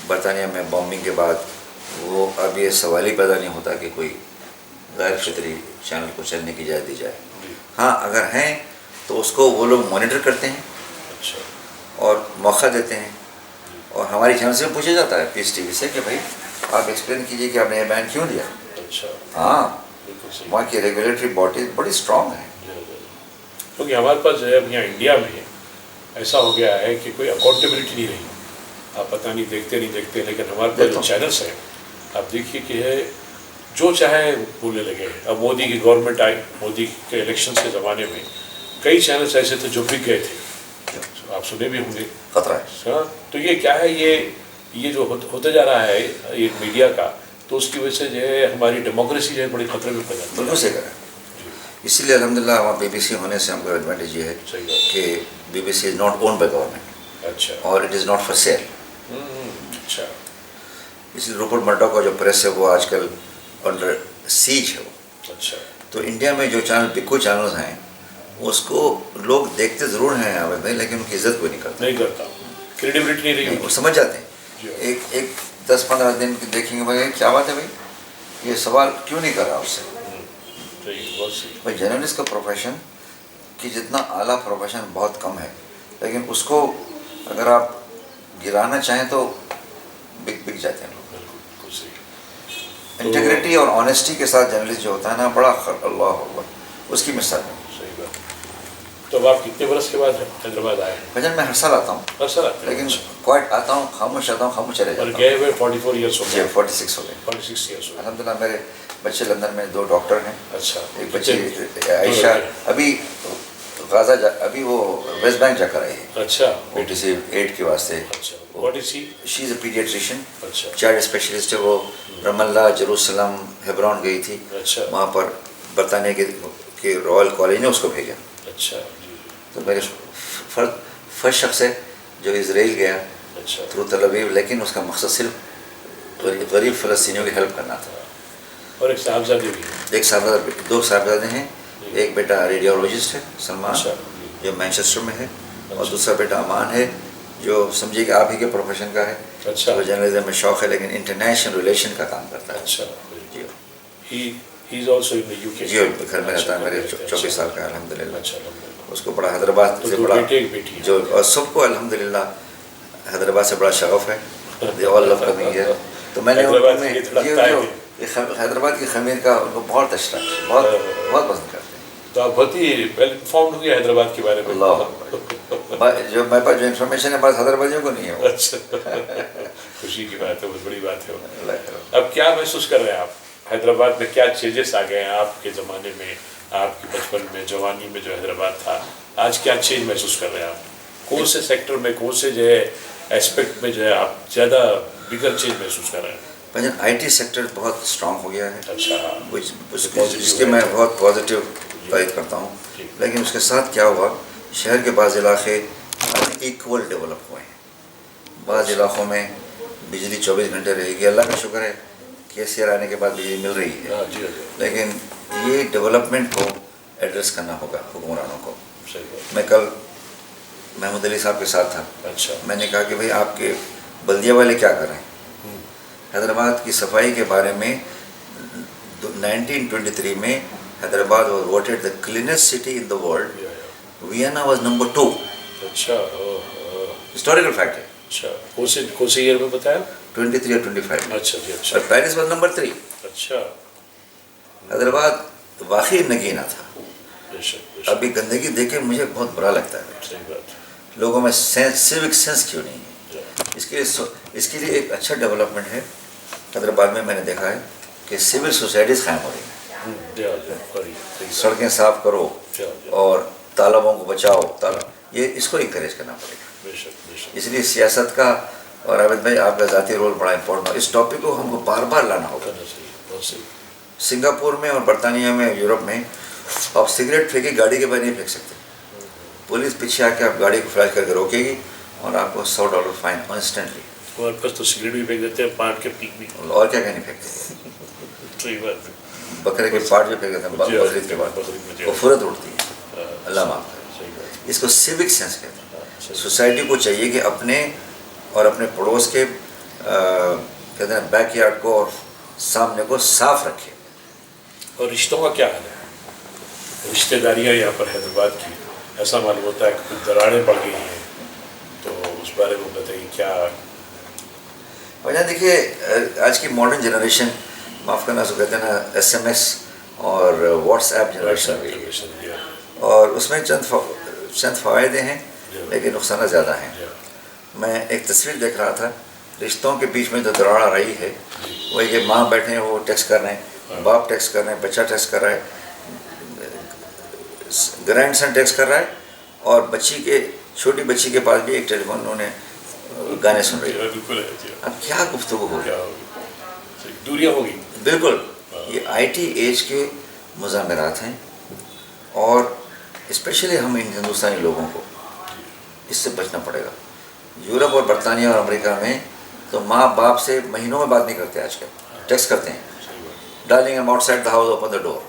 S2: برطانیہ میں بامبنگ کے بعد, وہ اب یہ سوال ہی پیدا نہیں ہوتا کہ کوئی غیر فطری چینل کو چلنے کی اجازت دی جائے. ہاں اگر ہیں تو اس کو وہ لوگ مانیٹر کرتے ہیں اور موقع دیتے ہیں. اور ہماری چینل سے پوچھا جاتا ہے پیس ٹی وی سے کہ بھائی آپ ایکسپلین کیجیے کہ آپ نے یہ بین کیوں دیا. ہاں, وہاں کی ریگولیٹری باڈی بڑی اسٹرانگ ہے.
S1: کیونکہ ہمارے پاس جو ہے اب یہاں انڈیا میں ایسا ہو گیا ہے کہ کوئی اکاؤنٹیبلٹی نہیں رہی. آپ پتہ نہیں دیکھتے نہیں دیکھتے, لیکن ہمارے پاس جو چینلس ہیں آپ دیکھیے کہ ہے جو چاہے بولنے لگے. اب مودی کی گورنمنٹ آئی, مودی کے الیکشنز کے زمانے میں کئی چینلس ایسے تھے جو بک گئے تھے, آپ سنے بھی ہوں گے.
S2: خطرہ ہے.
S1: تو یہ کیا ہے, یہ جو ہوتے جا رہا ہے یہ میڈیا کا, تو اس کی وجہ سے جو ہے ہماری ڈیموکریسی جو ہے بڑی خطرے میں پڑ جاتی ہے.
S2: بالکل صحیح کریں. اسی لیے الحمدللہ وہاں بی بی سی ہونے سے ہم کو ایڈوانٹیج یہ ہے کہ B B C is not owned by government.
S1: اچھا.
S2: اور it is not for sale.
S1: اچھا.
S2: اس لیے روپرٹ مرڈاک کا جو پریس ہے وہ آج کل انڈر سیج ہے.
S1: اچھا.
S2: تو انڈیا میں جو چینل بکو چینلز ہیں اس کو لوگ دیکھتے ضرور ہیں عابد بھائی, لیکن ان کی عزت کوئی نہیں کرتا.
S1: کریڈیبلٹی نہیں رہی.
S2: وہ سمجھ جاتے ہیں, ایک 10-15 دن دیکھیں گے بھائی کیا بات ہے بھائی, یہ سوال کیوں نہیں کر رہا اس سے. بھائی جرنلسٹ کا پروفیشن کہ جتنا اعلیٰ پروفیشن بہت کم ہے, لیکن اس کو اگر آپ گرانا چاہیں تو بک جاتے ہیں لوگ. انٹیگریٹی اور آنیسٹی کے ساتھ جرنلسٹ جو ہوتا ہے نا, بڑا اللہ اکبر, اس کی مثال ہے.
S1: صحیح بات. تو اب آپ کتنے برس کے بعد حیدرآباد آئے ہیں؟
S2: بھجن میں ہر سال آتا ہوں.
S1: ہر سال آتے ہیں.
S2: لیکن کوائٹ آتا ہوں, خاموش آتا ہوں, خاموش چلے جاتا ہوں.
S1: اور گئے ہوئے 44 ایئرس ہو گئے.
S2: 46 ہو گئے.
S1: 46 ایئرس ہو گئے.
S2: الحمدللہ میرے بچے لندن میں 2 ڈاکٹر ہیں.
S1: اچھا.
S2: ایک بچی عائشہ ابھی غازہ ابھی وہ ویسٹ بینک جا کر آئی ہے.
S1: اچھا.
S2: بیٹی سے ایڈ کے واسطے.
S1: اچھا. واٹ از ہی؟
S2: شی از اے پیڈیٹریشین.
S1: اچھا.
S2: چائلڈ اسپیشلسٹ ہے. وہ رم اللہ, جروسلم, ہیبرون گئی تھی.
S1: اچھا.
S2: وہاں پر برطانیہ کے رائل کالج نے اس کو بھیجا.
S1: اچھا.
S2: تو میرے فرسٹ شخص ہے جو اسرائیل گیا تھرو تل ابیب, لیکن اس کا مقصد صرف غریب فلسطینیوں کی ہیلپ کرنا تھا.
S1: اور ایک صاحبزادے بھی ہیں.
S2: ایک صاحبزادہ, 2 صاحبزادے ہیں. ایک بیٹا ریڈیولوجسٹ ہے سلمان, جو مینچسٹر میں ہے, اور دوسرا بیٹا امان ہے جو سمجھیے کہ آپ ہی کے پروفیشن کا ہے.
S1: اچھا.
S2: وہ جرنلزم میں شوق ہے لیکن انٹرنیشنل ریلیشن کا کام کرتا ہے.
S1: اچھا.
S2: جی.
S1: He is also in the UK.
S2: جی گھر میں رہتا ہے، میرے 24 سال کا ہے الحمدللہ.
S1: اچھا الحمدللہ.
S2: اس کو بڑا حیدرآباد
S1: تو
S2: سے
S1: دو
S2: بڑا
S1: بیٹے ایک بیٹی ہے.
S2: جو اور سب کو الحمدللہ حیدرآباد سے بڑا شغف ہے. They all love coming here. تو میں نے
S1: حیدرآباد کی تھوڑا
S2: حیدرآباد کی خمیر کا ان کو بہت اشتہار ہے، بہت بہت پسند کرتے ہیں.
S1: تو آپ بہت ہی ویل انفارمڈ ہوئے حیدرآباد کے بارے میں.
S2: اللہ جو میرے پاس جو انفارمیشن ہے بس حیدرآبادیوں کو نہیں ہے.
S1: اچھا خوشی کی بات ہے، بہت بڑی بات ہے. اب کیا محسوس کر رہے ہیں آپ؟ حیدرآباد میں کیا چینجز آ گئے ہیں آپ کے زمانے میں، آپ کے بچپن میں، جوانی میں جو حیدرآباد تھا، آج کیا چینج محسوس کر رہے ہیں آپ؟ کون سے سیکٹر میں، کون سے جو ہے اسپیکٹ میں جو ہے آپ زیادہ بگر چینج محسوس کر رہے ہیں؟
S2: بھائی آئی ٹی سیکٹر بہت اسٹرانگ ہو گیا ہے.
S1: اچھا
S2: جس کی میں بہت پازیٹیو تائید کرتا ہوں. لیکن اس کے ساتھ کیا ہوا، شہر کے بعض علاقے ایکول ڈیولپ ہوئے ہیں. بعض علاقوں میں بجلی 24 گھنٹے رہے گی، اللہ کا شکر ہے کیسیر آنے کے بعد بجلی مل رہی ہے. لیکن یہ ڈیولپمنٹ کو ایڈریس کرنا ہوگا حکمرانوں کو. میں کل محمود علی صاحب کے ساتھ تھا.
S1: اچھا
S2: میں نے کہا کہ بھئی آپ کے بلدیہ والے کیا کر رہے ہیں؟ حیدرآباد کی صفائی کے بارے میں 1923 میں Hyderabad was voted the cleanest city in the world. Vienna was number 2.
S1: اچھا
S2: ہسٹوریکل فیکٹ ہے.
S1: اچھا کون سے ایئر میں بتایا؟
S2: 23 اور 25 میں.
S1: اچھا جی اچھا.
S2: اور پیرس was number 3.
S1: اچھا
S2: حیدرآباد واقعی نگینا تھا.
S1: بے شک.
S2: ابھی گندگی دیکھ کے مجھے بہت برا لگتا ہے.
S1: صحیح بات.
S2: لوگوں میں سیوک سینس کیوں نہیں ہے؟ اس کے لیے ایک اچھا ڈیولپمنٹ ہے حیدرآباد میں. میں نے دیکھا ہے کہ سول سوسائٹیز قائم ہو رہی ہیں. سڑکیں صاف کرو اور تالابوں کو بچاؤ. یہ اس کو انکریج کرنا پڑے گا. اس لیے سیاست کا اور عابد بھائی آپ کا ذاتی رول بڑا امپورٹنٹ ہے. اس ٹاپک کو ہم کو بار بار لانا ہوگا. سنگاپور میں اور برطانیہ میں، یورپ میں آپ سگریٹ پھینکی گاڑی کے بعد نہیں پھینک سکتے. پولیس پیچھے آ کے آپ گاڑی کو فلیش کر کے روکے گی اور آپ کو $100 فائن انسٹنٹلی.
S1: اور پس تو سگریٹ بھی پھینک دیتے ہیں، پارٹ کے پیک بھی.
S2: اور کیا کہیں نہیں پھینکتے.
S1: صحیح بات.
S2: بکرے کے پارٹ بھی پھینک دیتے ہیں بقرعید کے بعد، غفرت اٹھتی ہے. اللہ معاف کرے. اس کو سیوک سینس کہتے ہیں. سوسائٹی کو چاہیے کہ اپنے اور اپنے پڑوس کے کہتے ہیں بیک یارڈ کو اور سامنے کو صاف رکھے.
S1: اور رشتوں کا کیا حال ہے؟ رشتہ داریاں یہاں پر حیدرآباد کی ایسا معلوم ہوتا ہے کہ کچھ دراڑیں پڑ گئی ہیں، تو اس بارے میں بتائیے کیا؟
S2: وجہ دیکھیے آج کی ماڈرن جنریشن، معاف کرنا سو کہتے ہیں نا SMS اور واٹس ایپ جنریشن ہوئی، اور اس میں چند فوائدے ہیں لیکن نقصانات زیادہ ہیں. میں ایک تصویر دیکھ رہا تھا، رشتوں کے بیچ میں جو دراڑ آ رہی ہے وہ یہ ماں بیٹھے ہیں، وہ ٹیکس کر رہے ہیں، باپ ٹیکس کر رہے ہیں، بچہ ٹیکس کر رہا ہے، گرینڈ سن ٹیکس کر رہا ہے، اور چھوٹی بچی کے پاس بھی ایک ٹیلی فون، انہوں نے گانے سن رہی ہے. اب کیا گفتگو ہوگی؟
S1: دوریاں ہوگی. بالکل.
S2: یہ IT ایج کے مضامرات ہیں، اور اسپیشلی ہم ہندوستانی لوگوں کو اس سے بچنا پڑے گا. یورپ اور برطانیہ اور امریکہ میں تو ماں باپ سے مہینوں میں بات نہیں کرتے، آج کل ٹیکسٹ کرتے ہیں. Darling I am outside the house, open the door.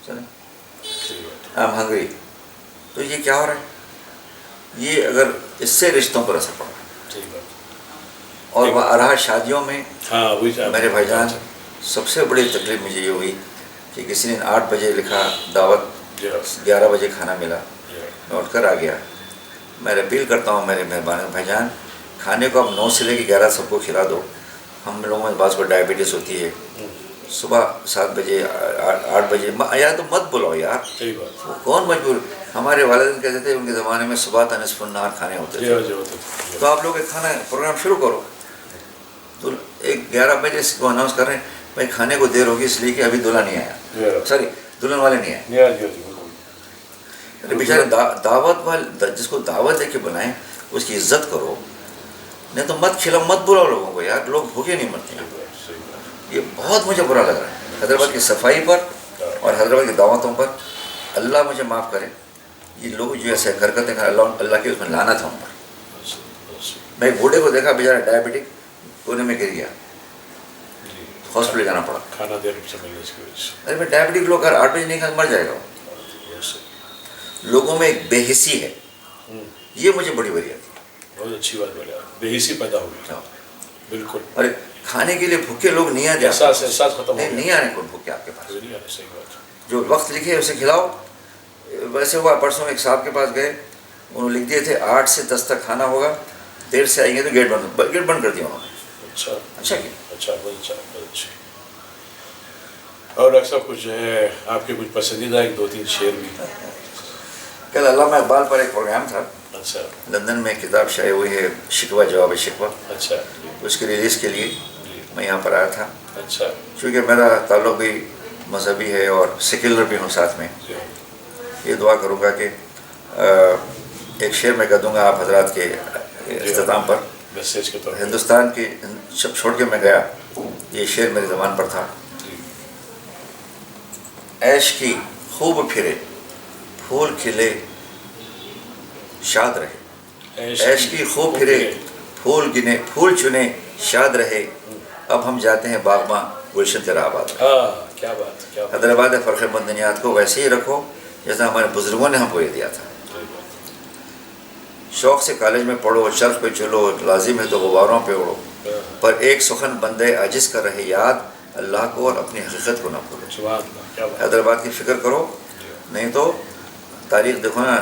S2: چلیں آئی ایم ہنگری. تو یہ کیا ہو رہا ہے؟ یہ اگر اس سے رشتوں پر اثر پڑ رہا ہے. اور وہ رہا شادیوں میں، میرے بھائی جان سب سے بڑی تکلیف مجھے یہ ہوئی کہ کسی نے 8 بجے لکھا دعوت، 11 بجے کھانا ملا، میں اٹھ کر آ گیا. میں اپیل کرتا ہوں میرے مہربان بھائی جان، کھانے کو اب 9 سے لے کے 11 سب کو کھلا دو. ہم لوگوں میں بعض کو ڈائبٹیز ہوتی ہے. صبح 7 بجے 8 بجے یا تو مت بلاؤ یار. وہ کون مجبور؟ ہمارے والدین کہتے تھے ان کے زمانے میں صبح تا نصف النہار کھانے ہوتے تھے. تو آپ لوگ ایک کھانا پروگرام شروع کرو. تو 11 بجے اس کو اناؤنس کر رہے ہیں بھائی کھانے کو دیر ہوگی اس لیے کہ ابھی دلہا نہیں آیا، سوری دلہن والے نہیں آئے. بیچارے دعوت والے جس کو دعوت دے کے بنائیں اس کی عزت کرو، نہیں تو مت کھلاؤ، مت بلاؤ لوگوں کو یار. لوگ بھوکے نہیں مرتے ہیں. یہ بہت مجھے برا لگ رہا ہے حیدرآباد کی صفائی پر اور حیدرآباد کی دعوتوں پر. اللہ مجھے معاف کرے، یہ لوگ جو ایسے حرکتیں کریں اللہ کی اس میں لعنت ہے ان پر. میں ایک بوڑھے کو دیکھا بیچارہ ڈائبٹک کونے میں گر گیا، ہاسپٹل جانا پڑا.
S1: کھانا دیر سے ملنے کی وجہ سے.
S2: ارے میں ڈائبٹک لوگ 8 بجے نہیں کھا مر جائے گا. لوگوں میں ایک بے حسی ہے، یہ مجھے بڑی بری آتی ہے.
S1: بہت اچھی بات بولی آپ، بے حسی پیدا ہوگی. بالکل.
S2: ارے کھانے کے لیے بھوکے لوگ نہیں آتے،
S1: احساس ختم ہو
S2: نہیں
S1: گیا.
S2: نہیں آنے کو بھوکے آپ کے پاس.
S1: نہیں آنے، صحیح بات ہے.
S2: جو وقت لکھے اسے کھلاؤ. ویسے ہوا پرسوں ایک صاحب کے پاس گئے، انہوں نے لکھ دیے تھے 8 سے 10 تک کھانا ہوگا، دیر سے آئیں گے تو گیٹ بند کر دیا انہوں نے.
S1: اچھا
S2: اچھا کیا.
S1: اچھا، بہت اچھا، بہت اچھا. اور ڈاکٹر صاحب کچھ ہے آپ کے کچھ پسندیدہ 1-2-3 شعر بھی؟
S2: کل علامہ اقبال پر ایک پروگرام تھا
S1: اچھا
S2: لندن میں، کتاب شائع ہوئی ہے شکوہ جواب شکوہ،
S1: اچھا
S2: اس کی ریلیز کے لیے
S1: جی.
S2: میں یہاں پر آیا تھا.
S1: اچھا
S2: چونکہ میرا تعلق بھی مذہبی ہے اور سیکولر بھی ہوں ساتھ میں.
S1: جی.
S2: یہ دعا کروں گا کہ ایک شعر میں کہہ دوں گا آپ حضرات کے اختتام پر.
S1: میسیج کے طور پر.
S2: ہندوستان کی سب چھوڑ کے میں گیا، یہ شعر میری زبان پر تھا.
S1: جی.
S2: عیش کی خوب پھرے پھول کھلے شاد رہے، عیش کی خوب پھرے پھول گنے پھول چنے شاد رہے، اب ہم جاتے ہیں باغباں گلشن تیرا آباد.
S1: ہاں کیا بات، کیا بات.
S2: حیدرآباد فرق مدنیات کو ویسے ہی رکھو جیسا ہمارے بزرگوں نے ہم کو یہ دیا تھا. شوق سے کالج میں پڑھو، چرخ پہ چلو، لازم ہے تو غباروں پہ اڑو، پر ایک سخن بندے عاجز کا رہے یاد، اللہ کو اور اپنی حقیقت کو نہ بھولو. حیدرآباد کی فکر کرو، نہیں تو تاریخ دیکھو نا،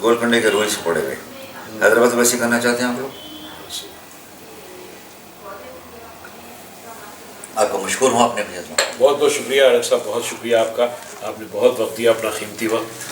S2: گولکنڈے کے رولز پڑے ہوئے. حیدرآباد ویسے کرنا چاہتے ہیں ہم لوگ. آپ کا مشکور ہوں اپنے بھیجنا.
S1: بہت بہت شکریہ ڈاکٹر صاحب، بہت شکریہ آپ کا. آپ نے بہت وقت دیا، اپنا قیمتی وقت.